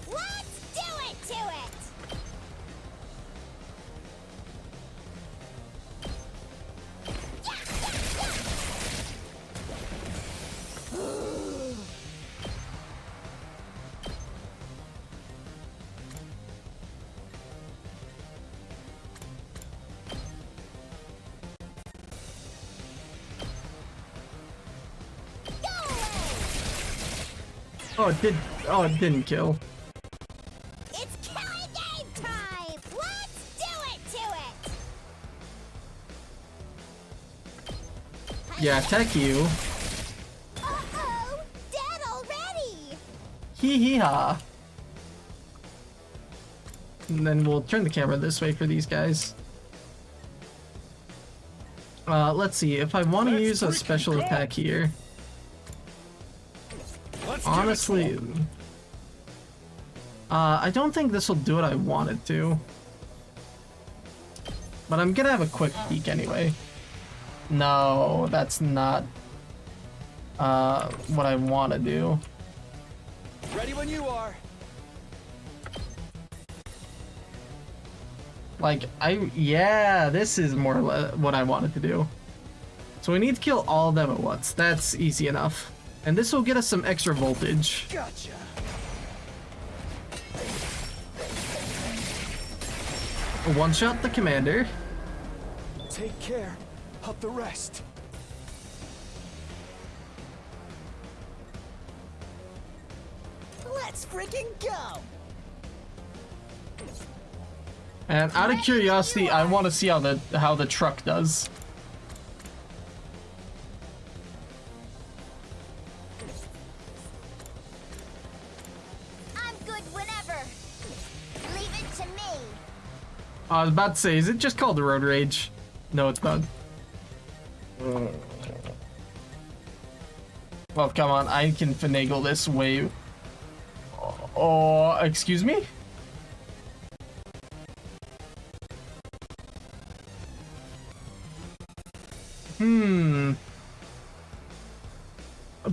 Let's do it to it. Oh, it did. Oh, it didn't kill. It's killing game time! Let's do it to it! Yeah, attack you. Uh-oh! Dead already! Hee hee ha. And then we'll turn the camera this way for these guys. Let's see, if I want to use a special attack here. Honestly, I don't think this will do what I want it to. But I'm gonna have a quick peek anyway. No, that's not what I want to do. Ready when you are. Like, yeah, this is more what I wanted to do. So we need to kill all of them at once. That's easy enough. And this will get us some extra voltage. Gotcha. One-shot the commander. Take care of the rest. Let's freaking go! And out of curiosity, I want to see how the truck does. I'm good whenever. Leave it to me. I was about to say, is it just called the road rage? No, it's not. Well, come on, I can finagle this way. Oh, excuse me?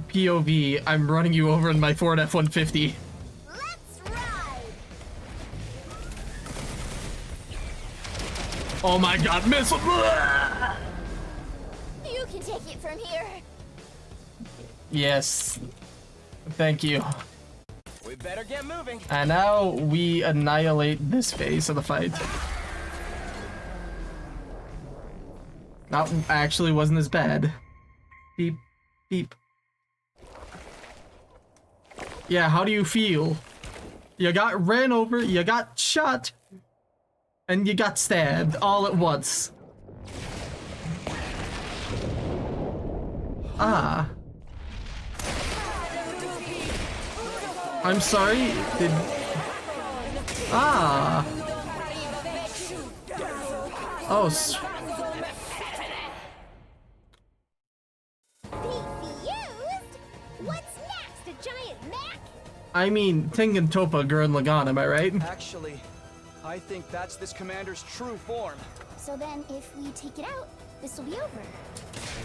POV, I'm running you over in my Ford F-150. Let's ride. Oh my god, missile! You can take it from here. Yes. Thank you. We better get moving. And now we annihilate this phase of the fight. That actually wasn't as bad. Beep, beep. Yeah, how do you feel? You got ran over, you got shot, and you got stabbed all at once. Ah. I'm sorry, did... Ah. Oh, Defused? What's next? A giant Mac? I mean, Tengen Toppa Gurren Lagann, am I right? Actually, I think that's this commander's true form. So then, if we take it out, this will be over.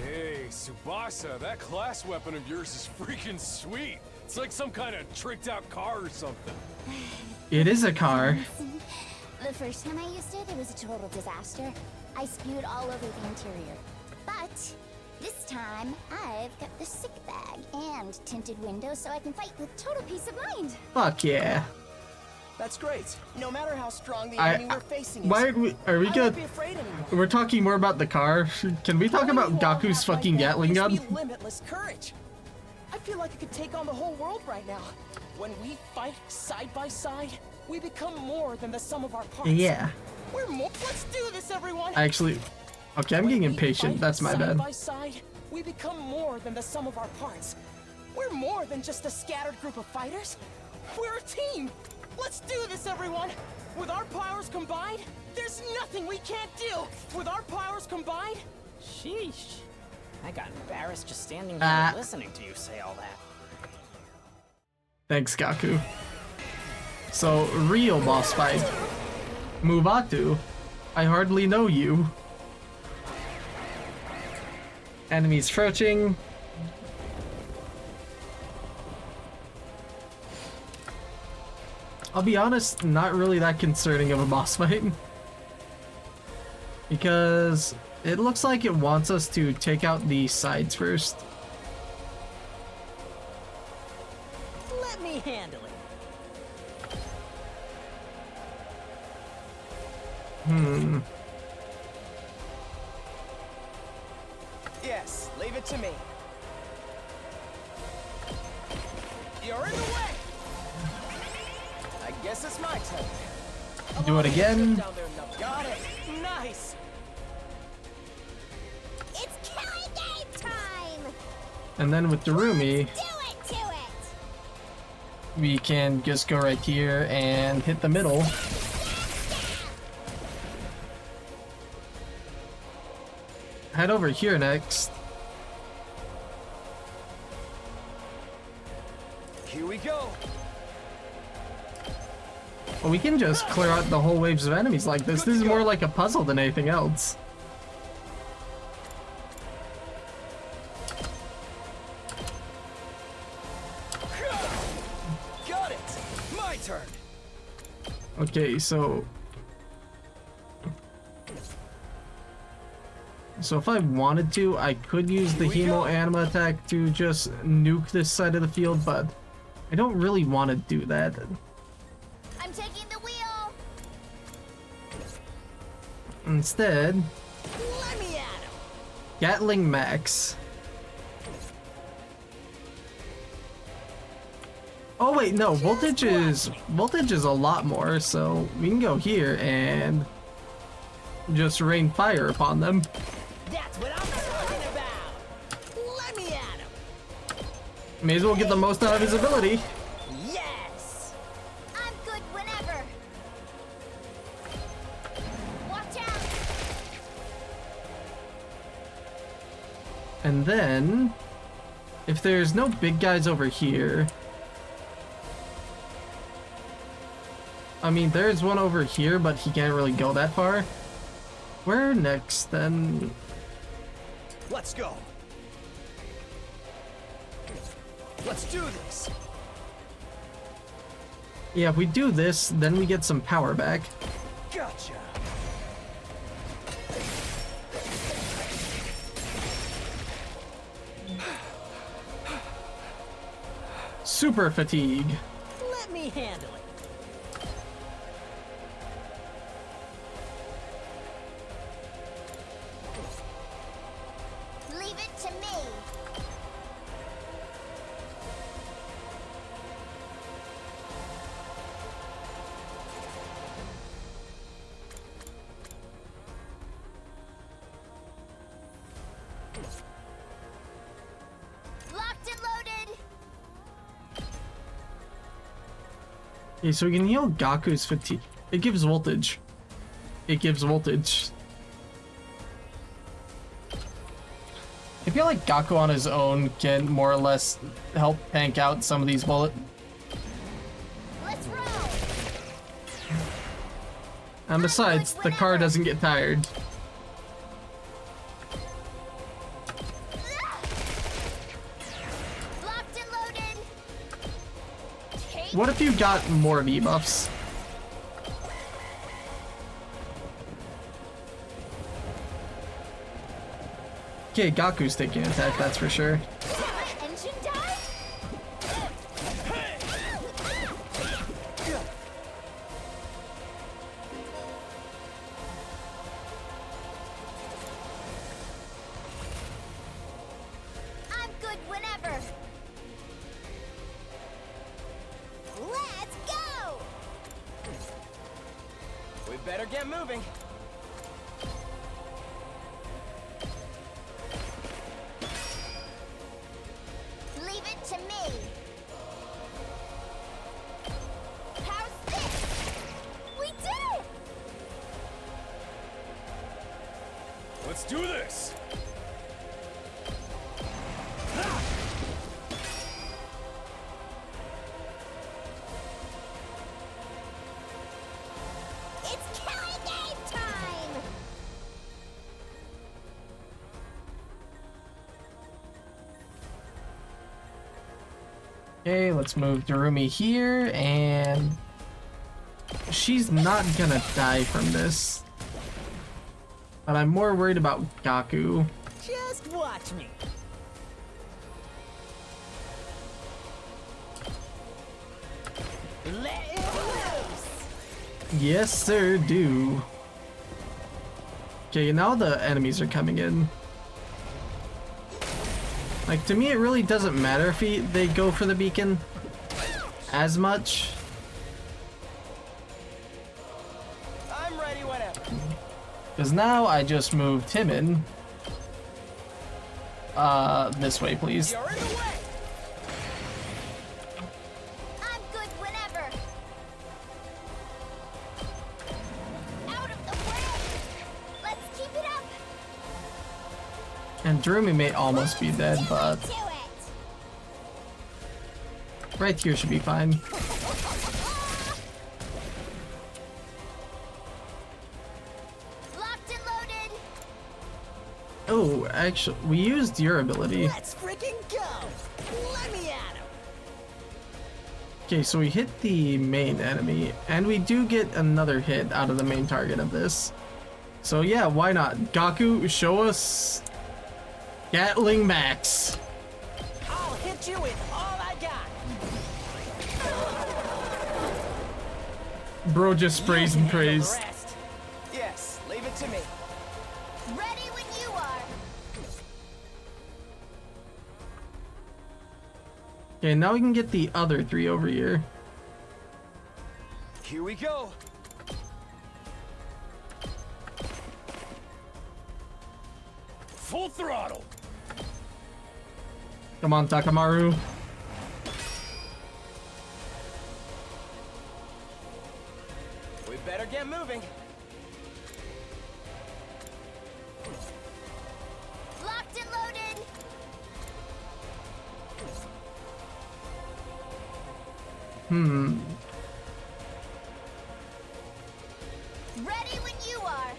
Hey, Tsubasa, that class weapon of yours is freaking sweet. It's like some kind of tricked out car or something. It is a car. The first time I used it, it was a total disaster. I spewed all over the interior. But this time, I've got the sick bag and tinted windows so I can fight with total peace of mind. Fuck yeah. That's great. No matter how strong the enemy we're facing is, Why are we I good? won't be afraid anymore. We're talking more about the car. Can we talk about Gaku's fucking Gatling gun? Gives me limitless courage. I feel like I could take on the whole world right now. When we fight side by side, we become more than the sum of our parts. Yeah. We're more. Let's do this, everyone. Actually, okay, I'm getting impatient. That's my bad. Side by side, we become more than the sum of our parts. We're more than just a scattered group of fighters. We're a team. Let's do this, everyone. With our powers combined, there's nothing we can't do. With our powers combined. Sheesh. I got embarrassed just standing there listening to you say all that. Thanks, Gaku. So, real boss fight. Muvatu, I hardly know you. Enemies approaching. I'll be honest, not really that concerning of a boss fight. Because it looks like it wants us to take out the sides first. Let me handle it. Yes, leave it to me. You're in the Guess it's my turn. Do it again. Down there, Knuckles. Got it. Nice. It's killing game time! And then with Darumi, Do it to it! we can just go right here and hit the middle. Head over here next. Here we go. Well, we can just clear out the whole waves of enemies like this. This is more like a puzzle than anything else. Got it. My turn. Okay, so if I wanted to, I could use the Hemo Anima attack to just nuke this side of the field, but I don't really want to do that. I'm taking the wheel! Instead, Let me at him. Gatling Max. Oh wait, no, voltage is a lot more, so we can go here and just rain fire upon them. That's what I'm talking about. Let me at him. May as well get the most out of his ability. Yes. I'm good whenever! Watch out! And then, if there's no big guys over here, I mean, there's one over here, but he can't really go that far. Where next, then? Let's go. Let's do this. Yeah, if we do this, then we get some power back. Gotcha. Super fatigue. Let me handle it. Leave it to me! Locked and loaded! Okay, so we can heal Gaku's fatigue. It gives voltage. It gives voltage. I feel like Gaku on his own can more or less help tank out some of these bullets. Let's roll! And besides, the car doesn't get tired. Locked and loaded! Take What if you got more debuffs? Okay, Gaku's taking an attack, that's for sure. my engine died? I'm good whenever. Let's go! We better get moving. Leave it to me. How's this? We did it! Let's do this! It's killing game time! Okay, let's move Darumi here, and she's not gonna die from this. But I'm more worried about Gaku. Just watch me. Let it loose. Yes, sir, do. Okay, now the enemies are coming in. Like, to me, it really doesn't matter if they go for the beacon as much. Because now I just moved him in. This way, please. You're in the way. I'm good whenever. Out of the way. Let's keep it up. And Droomy may almost be dead, but Do it. right here should be fine. Locked and loaded. Oh, actually, we used your ability. Let's freaking go! Let me at him! Okay, so we hit the main enemy, and we do get another hit out of the main target of this. So yeah, why not? Gaku, show us Gatling Max. I'll hit you with all I got! Bro just sprays and prays. The rest. Yes, leave it to me. Ready when you are. Okay, now we can get the other three over here. Here we go. Full throttle. Come on, Takamaru. We better get moving. Locked and loaded. Ready when you are.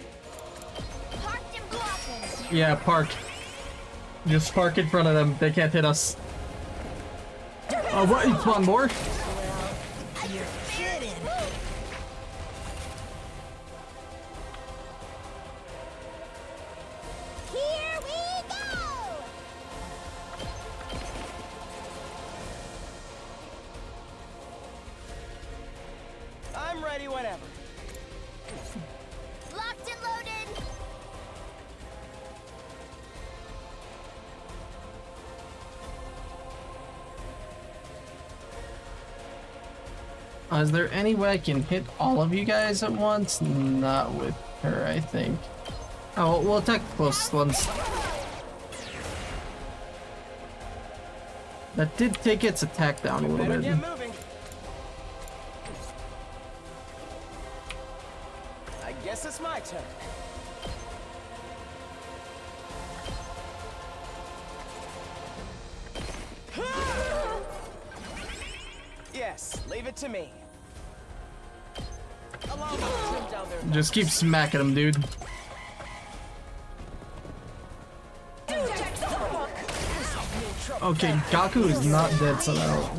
Parked and blocking. Yeah, park. Just park in front of them. They can't hit us. Oh, what? You spawn more? You're kidding! Here we go. I'm ready whenever. Locked and loaded. Is there any way I can hit all of you guys at once? Not with her, I think. Oh, we'll attack the closest ones. That did take its attack down a little Better bit. get moving. I guess it's my turn. Yes, leave it to me. Allow me to trim down their Just keep smacking them, dude. Okay, Gaku is not dead somehow.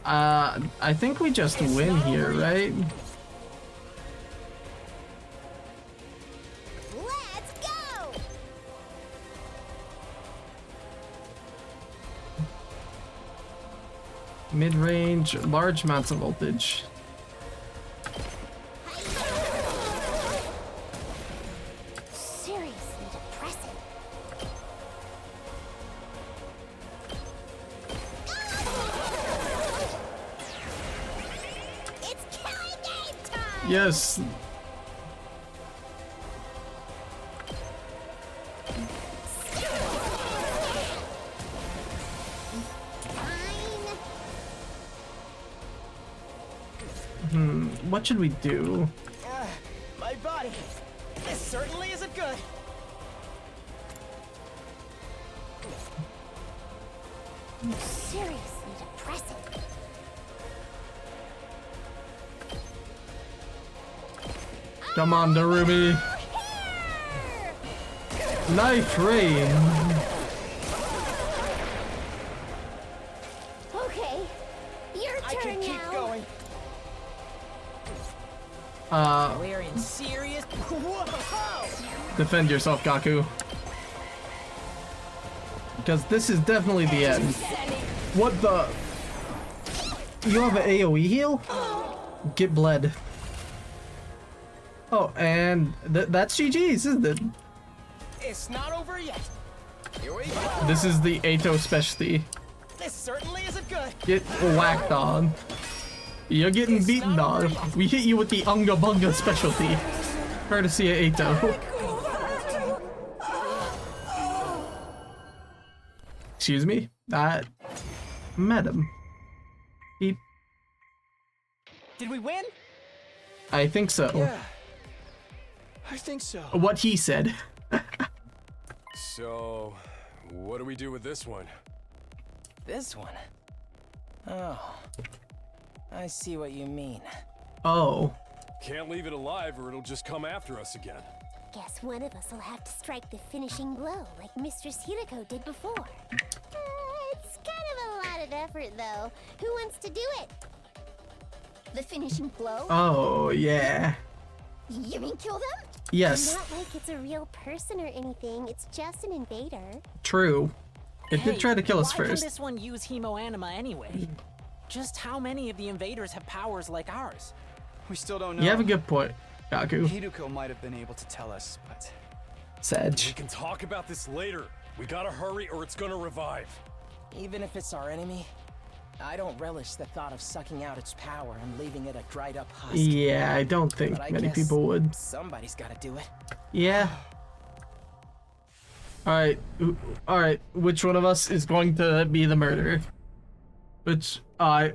I think we just win here, right? Let's go. Mid-range, large amounts of voltage. Seriously depressing. It's killing game time. Yes. What should we do? my body. This certainly isn't good. Seriously depressing. Come on, Narumi. Knife rain. Okay, your I can turn keep now. going. We're in serious. Whoa! Defend yourself, Gaku. Because this is definitely the end. What the? You have an AoE heal? Get bled. Oh, and that's GG's, isn't it? It's not over yet. Here we go. This is the Ato specialty. This certainly isn't good. Get whacked on. You're getting beaten, dog. We hit you with the Unga Bunga specialty. Courtesy of Eito. Excuse me? Madam. He... Did we win? I think so. Yeah. I think so. What he said. So, what do we do with this one? This one? Oh. I see what you mean. Oh. Can't leave it alive or it'll just come after us again. Guess one of us will have to strike the finishing blow like Mistress Hirako did before. It's kind of a lot of effort, though. Who wants to do it? The finishing blow? Oh, yeah. You mean kill them? Yes. Not like it's a real person or anything. It's just an invader. True. It did try to kill us why first. can this one use hemoanima anyway? Just how many of the invaders have powers like ours? We still don't know. You have a good point, Gaku. Hiruko might have been able to tell us, but We Sedge. can talk about this later. We gotta hurry or it's gonna revive. Even if it's our enemy, I don't relish the thought of sucking out its power and leaving it a dried up husk. Yeah, I don't think But I many guess people would. Somebody's gotta do it. Yeah. Alright. Alright. Which one of us is going to be the murderer? Which, I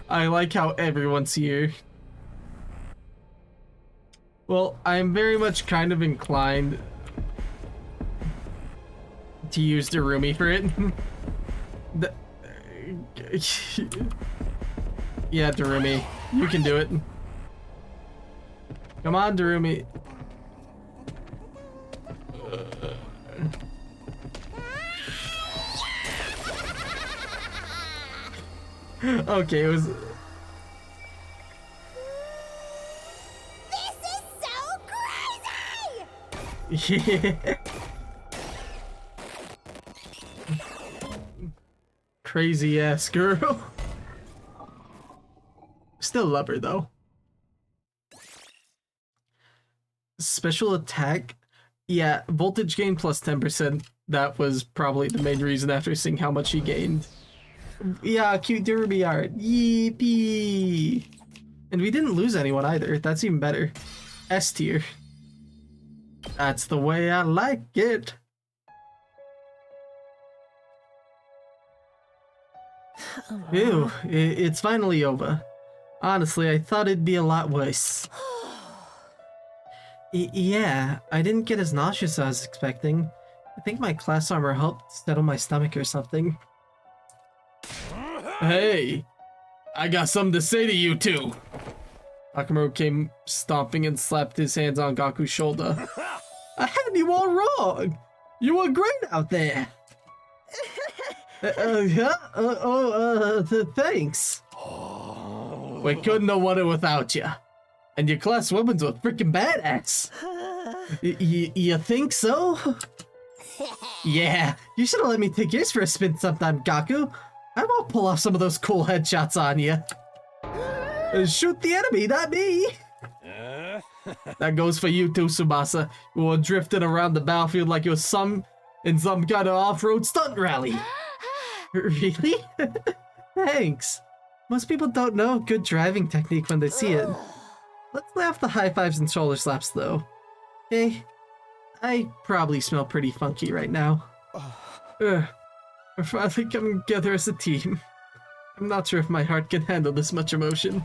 like how everyone's here. Well, I'm very much kind of inclined to use Darumi for it. Yeah, Darumi. You can do it. Come on, Darumi. Okay, it was... This is so crazy! Yeah. Crazy ass girl. Still love her though. Special attack? Yeah, voltage gain plus 10%. That was probably the main reason after seeing how much she gained. Yeah, cute Derby art. Yippee! And we didn't lose anyone either. That's even better. S tier. That's the way I like it. Ew, it's finally over. Honestly, I thought it'd be a lot worse. Yeah, I didn't get as nauseous as I was expecting. I think my class armor helped settle my stomach or something. Hey, I got something to say to you two. Akamaru came stomping and slapped his hands on Gaku's shoulder. I had you all wrong. You were great out there. Thanks. We couldn't have won it without you. And your class weapons were freaking badass. You think so? Yeah, you should have let me take yours for a spin sometime, Gaku. I won't pull off some of those cool headshots on you. Shoot the enemy, not me. That goes for you too, Tsubasa. You were drifting around the battlefield like it was some kind of off-road stunt rally. Really? Thanks. Most people don't know good driving technique when they see it. Let's lay off the high fives and shoulder slaps, though. Okay? I probably smell pretty funky right now. We're finally coming together as a team. I'm not sure if my heart can handle this much emotion.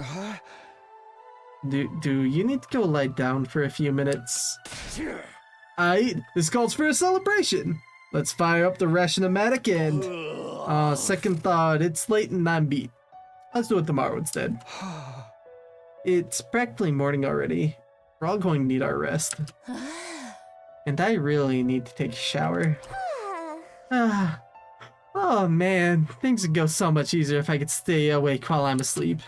Do you need to go lie down for a few minutes? This calls for a celebration. Let's fire up the Rationomatic and... second thought, it's late and I'm beat. Let's do it tomorrow instead. It's practically morning already. We're all going to need our rest. And I really need to take a shower. Oh man, things would go so much easier if I could stay awake while I'm asleep.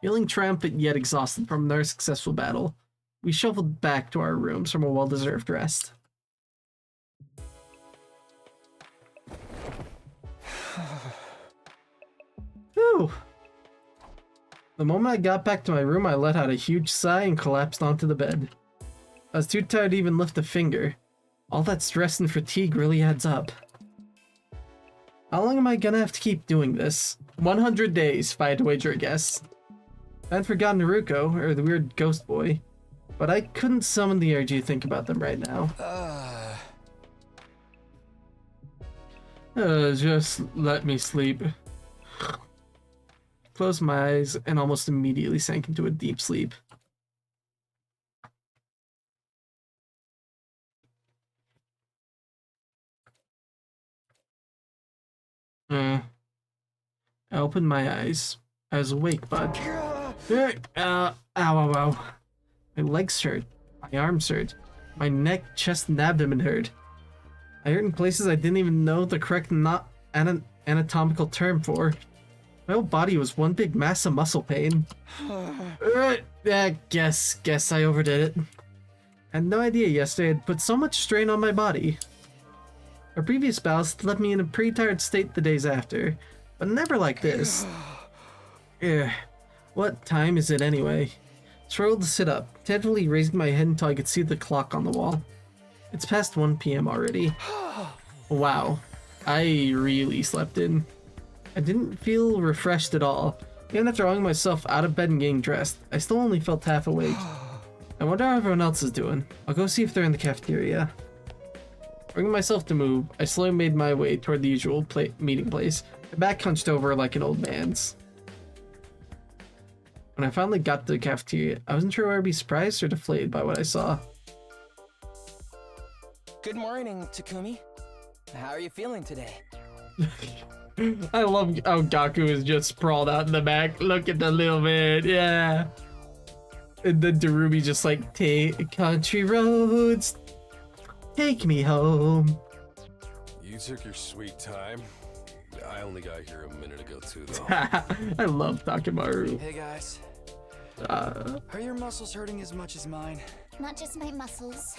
Feeling triumphant yet exhausted from another successful battle, we shuffled back to our rooms from a well-deserved rest. Whew. The moment I got back to my room, I let out a huge sigh and collapsed onto the bed. I was too tired to even lift a finger. All that stress and fatigue really adds up. How long am I gonna have to keep doing this? 100 days, if I had to wager a guess. I had forgotten Naruko, or the weird ghost boy, but I couldn't summon the energy to think about them right now. Just let me sleep. Closed my eyes and almost immediately sank into a deep sleep. I opened my eyes. I was awake, bud. Ow, ow. My legs hurt. My arms hurt. My neck, chest, and abdomen hurt. I hurt in places I didn't even know the correct anatomical term for. My whole body was one big mass of muscle pain. Guess I overdid it. I had no idea yesterday I'd put so much strain on my body. Our previous bouts left me in a pretty tired state the days after, but never like this. What time is it anyway? Struggled to sit up, tentatively raising my head until I could see the clock on the wall. It's past 1 p.m. already. Wow, I really slept in. I didn't feel refreshed at all. Even after rolling myself out of bed and getting dressed, I still only felt half awake. I wonder how everyone else is doing. I'll go see if they're in the cafeteria. Bringing myself to move, I slowly made my way toward the usual meeting place, my back hunched over like an old man's. When I finally got to the cafeteria, I wasn't sure whether I'd be surprised or deflated by what I saw. Good morning, Takumi. How are you feeling today? I love how Gaku is just sprawled out in the back. Look at the little man, yeah. And then Darumi just like, take country roads, take me home. You took your sweet time. I only got here a minute ago too, though. I love Takemaru. Hey guys. Are your muscles hurting as much as mine? Not just my muscles.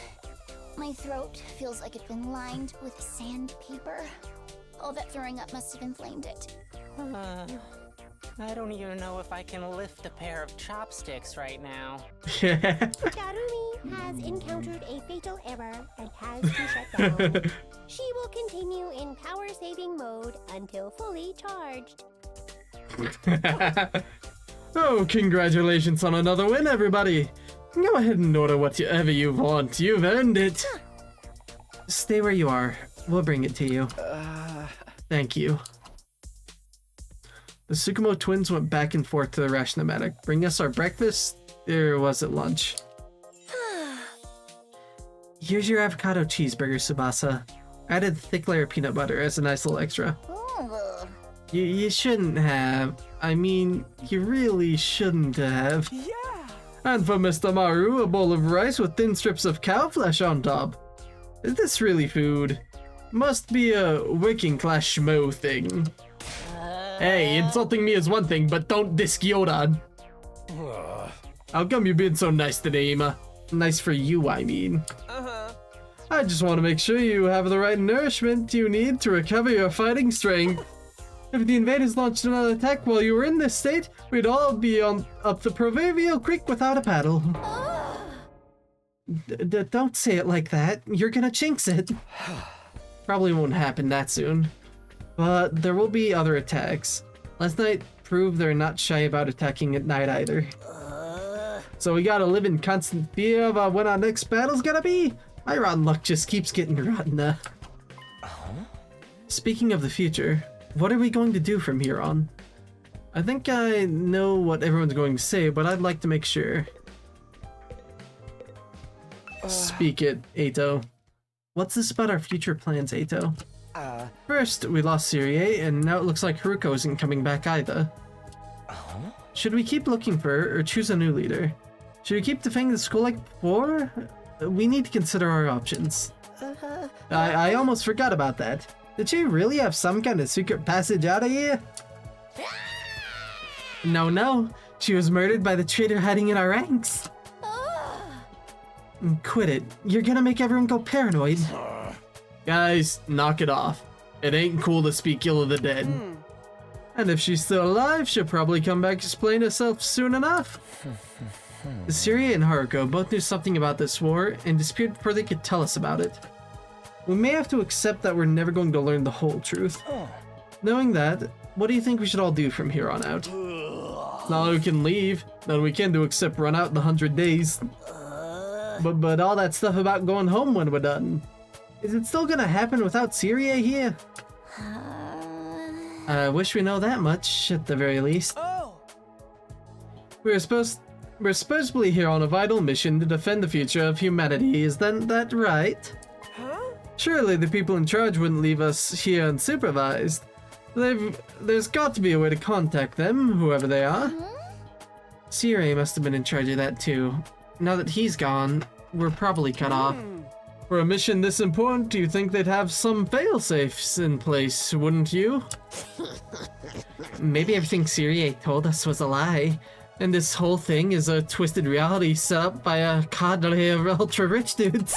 My throat feels like it's been lined with sandpaper. All that throwing up must have inflamed it. I don't even know if I can lift a pair of chopsticks right now. Darumi has encountered a fatal error and has to shut down. She will continue in power-saving mode until fully charged. Oh, congratulations on another win, everybody. Go ahead and order whatever you want. You've earned it. Stay where you are. We'll bring it to you. Thank you. The Tsukumo twins went back and forth to the ration-o-matic. Bring us our breakfast, or was it lunch? Here's your avocado cheeseburger, Tsubasa. I added a thick layer of peanut butter as a nice little extra. You shouldn't have. I mean, you really shouldn't have. Yeah! And for Mr. Maru, a bowl of rice with thin strips of cow flesh on top. Is this really food? Must be a working class schmo thing. Hey, insulting me is one thing, but don't diss Gyodan. How come you're being so nice today, Ima? Nice for you, I mean. I just want to make sure you have the right nourishment you need to recover your fighting strength. If the invaders launched another attack while you were in this state, we'd all be up the proverbial creek without a paddle. Don't say it like that. You're gonna jinx it. Probably won't happen that soon. But there will be other attacks. Last night proved they're not shy about attacking at night either. So we gotta live in constant fear about when our next battle's gonna be. My rotten luck just keeps getting rotten. Speaking of the future, what are we going to do from here on? I think I know what everyone's going to say, but I'd like to make sure. Speak it, Eito. What's this about our future plans, Eito? First, we lost Serie, and now it looks like Haruko isn't coming back either. Should we keep looking for her, or choose a new leader? Should we keep defending the school like before? We need to consider our options. I almost forgot about that. Did she really have some kind of secret passage out of here? No. She was murdered by the traitor hiding in our ranks. Quit it. You're gonna make everyone go paranoid. Guys, knock it off. It ain't cool to speak ill of the dead. And if she's still alive, she'll probably come back to explain herself soon enough. Syria and Haruko both knew something about this war and disappeared before they could tell us about it. We may have to accept that we're never going to learn the whole truth. Knowing that, what do you think we should all do from here on out? Now we can leave. None we can do except run out in 100 days. But all that stuff about going home when we're done. Is it still gonna happen without Syria here? I wish we know that much, at the very least. Oh! We're supposedly here on a vital mission to defend the future of humanity. Is that right? Huh? Surely the people in charge wouldn't leave us here unsupervised. There's got to be a way to contact them, whoever they are. Syria must have been in charge of that too. Now that he's gone, we're probably cut off. For a mission this important, do you think they'd have some fail-safes in place, wouldn't you? Maybe everything Syria told us was a lie, and this whole thing is a twisted reality set up by a cadre of ultra-rich dudes.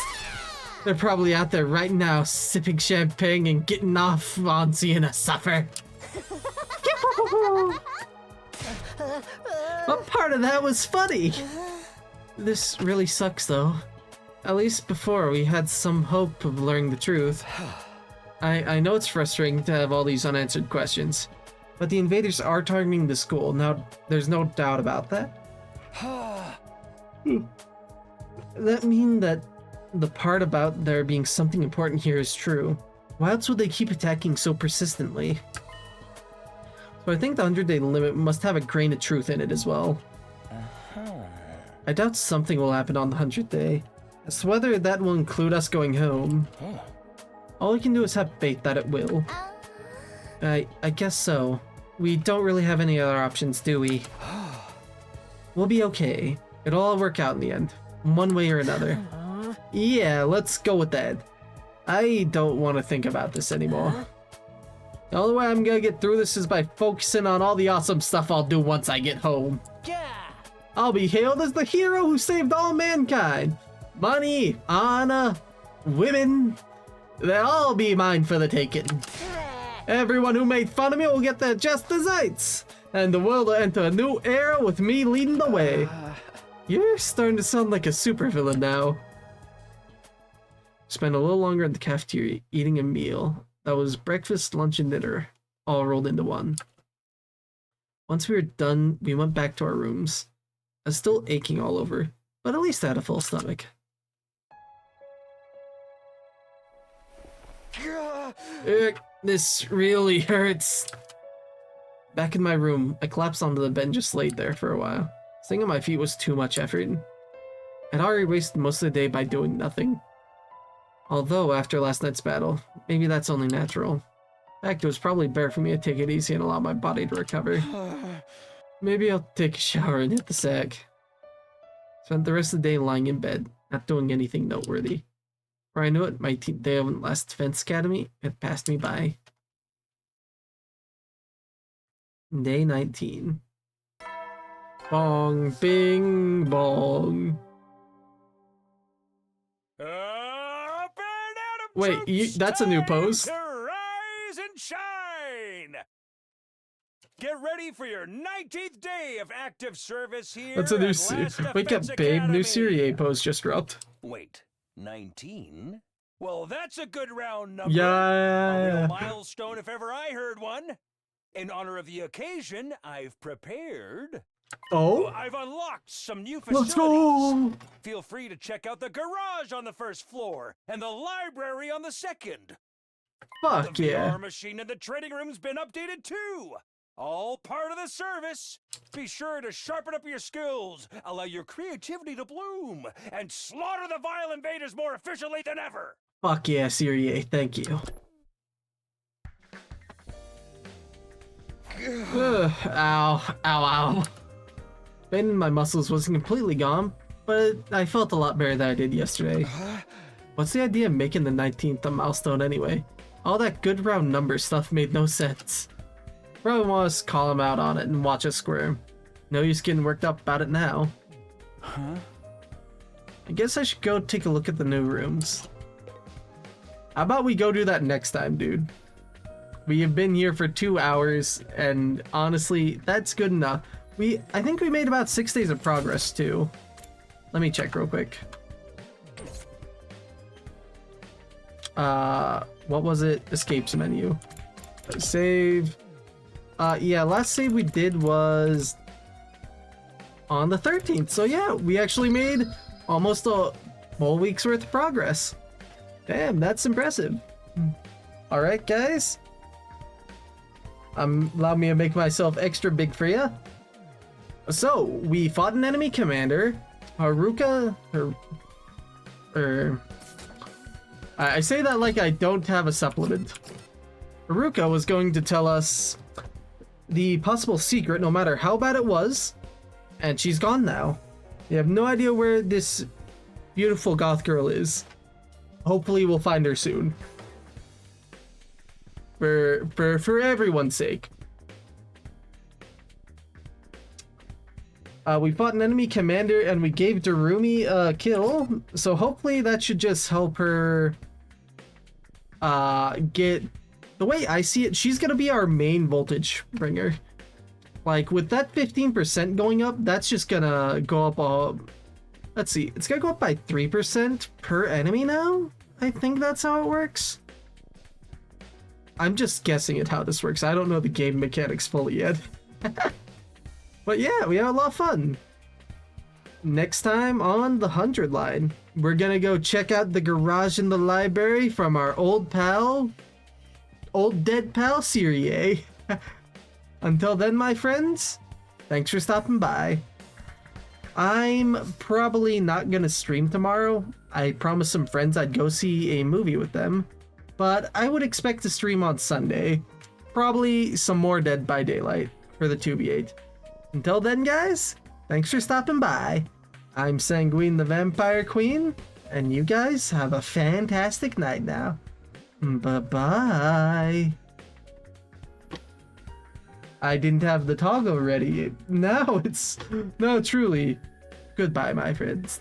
They're probably out there right now, sipping champagne and getting off on seeing us suffer. What part of that was funny? This really sucks though. At least before, we had some hope of learning the truth. I know it's frustrating to have all these unanswered questions, but the invaders are targeting the school. Now, there's no doubt about that. That mean that the part about there being something important here is true. Why else would they keep attacking so persistently? So I think the 100-day limit must have a grain of truth in it as well. I doubt something will happen on the 100th day. As to whether that will include us going home. All we can do is have faith that it will. I guess so. We don't really have any other options, do we? We'll be okay. It'll all work out in the end. One way or another. Yeah, let's go with that. I don't want to think about this anymore. The only way I'm gonna get through this is by focusing on all the awesome stuff I'll do once I get home. I'll be hailed as the hero who saved all mankind. Money, honor, women, they'll all be mine for the taking. Everyone who made fun of me will get their just desserts, and the world will enter a new era with me leading the way. You're starting to sound like a supervillain now. Spent a little longer in the cafeteria eating a meal that was breakfast, lunch, and dinner, all rolled into one. Once we were done, we went back to our rooms. I was still aching all over, but at least I had a full stomach. This really hurts. Back in my room, I collapsed onto the bed and just laid there for a while. Staying on my feet was too much effort. I'd already wasted most of the day by doing nothing. Although, after last night's battle, maybe that's only natural. In fact, it was probably better for me to take it easy and allow my body to recover. Maybe I'll take a shower and hit the sack. Spent the rest of the day lying in bed, not doing anything noteworthy. Before I knew it, my 18th day of last Defense Academy had passed me by. Day 19. Bong, bing, bong. Wait, that's a new pose. To rise and shine. Get ready for your 19th day of active service here. That's a new wake up, babe. New Serie A pose just dropped. Wait, 19? Well, that's a good round number. Yeah. A real milestone if ever I heard one. In honor of the occasion, I've prepared. Oh? I've unlocked some new facilities. Let's go. Feel free to check out the garage on the first floor and the library on the second. Fuck the yeah. VR machine in the training room's been updated too. All part of the service. Be sure to sharpen up your skills, allow your creativity to bloom, and slaughter the vile invaders more efficiently than ever. Fuck yeah, Serie A. Thank you. Ow, ow, ow. Pain in my muscles wasn't completely gone, but I felt a lot better than I did yesterday. What's the idea of making the 19th a milestone anyway? All that good round number stuff made no sense. Probably want us to call him out on it and watch us squirm. No use getting worked up about it now. Huh? I guess I should go take a look at the new rooms. How about we go do that next time, dude? We have been here for 2 hours, and honestly, that's good enough. I think we made about 6 days of progress, too. Let me check real quick. What was it? Escapes menu. Save. Yeah, last save we did was on the 13th. So yeah, we actually made almost a whole week's worth of progress. Damn, that's impressive. All right, guys. Allow me to make myself extra big for you. So, we fought an enemy commander, Haruka, I say that like I don't have a supplement. Haruka was going to tell us the possible secret, no matter how bad it was, and she's gone now. We have no idea where this beautiful goth girl is. Hopefully we'll find her soon. For everyone's sake. We fought an enemy commander and we gave Darumi a kill, so hopefully that should just help her get... The way I see it, she's gonna be our main voltage bringer. Like, with that 15% going up, that's just gonna go up let's see, it's gonna go up by 3% per enemy now? I think that's how it works. I'm just guessing at how this works. I don't know the game mechanics fully yet. But yeah, we had a lot of fun. Next time on the 100 line, we're gonna go check out the garage in the library from our old dead pal, Serie. Until then, my friends, thanks for stopping by. I'm probably not gonna stream tomorrow. I promised some friends I'd go see a movie with them, but I would expect to stream on Sunday. Probably some more Dead by Daylight for the 2v8. Until then, guys, thanks for stopping by. I'm Sanguine the Vampire Queen, and you guys have a fantastic night now. Bye-bye. I didn't have the toggle ready. Now it's... No, truly. Goodbye, my friends.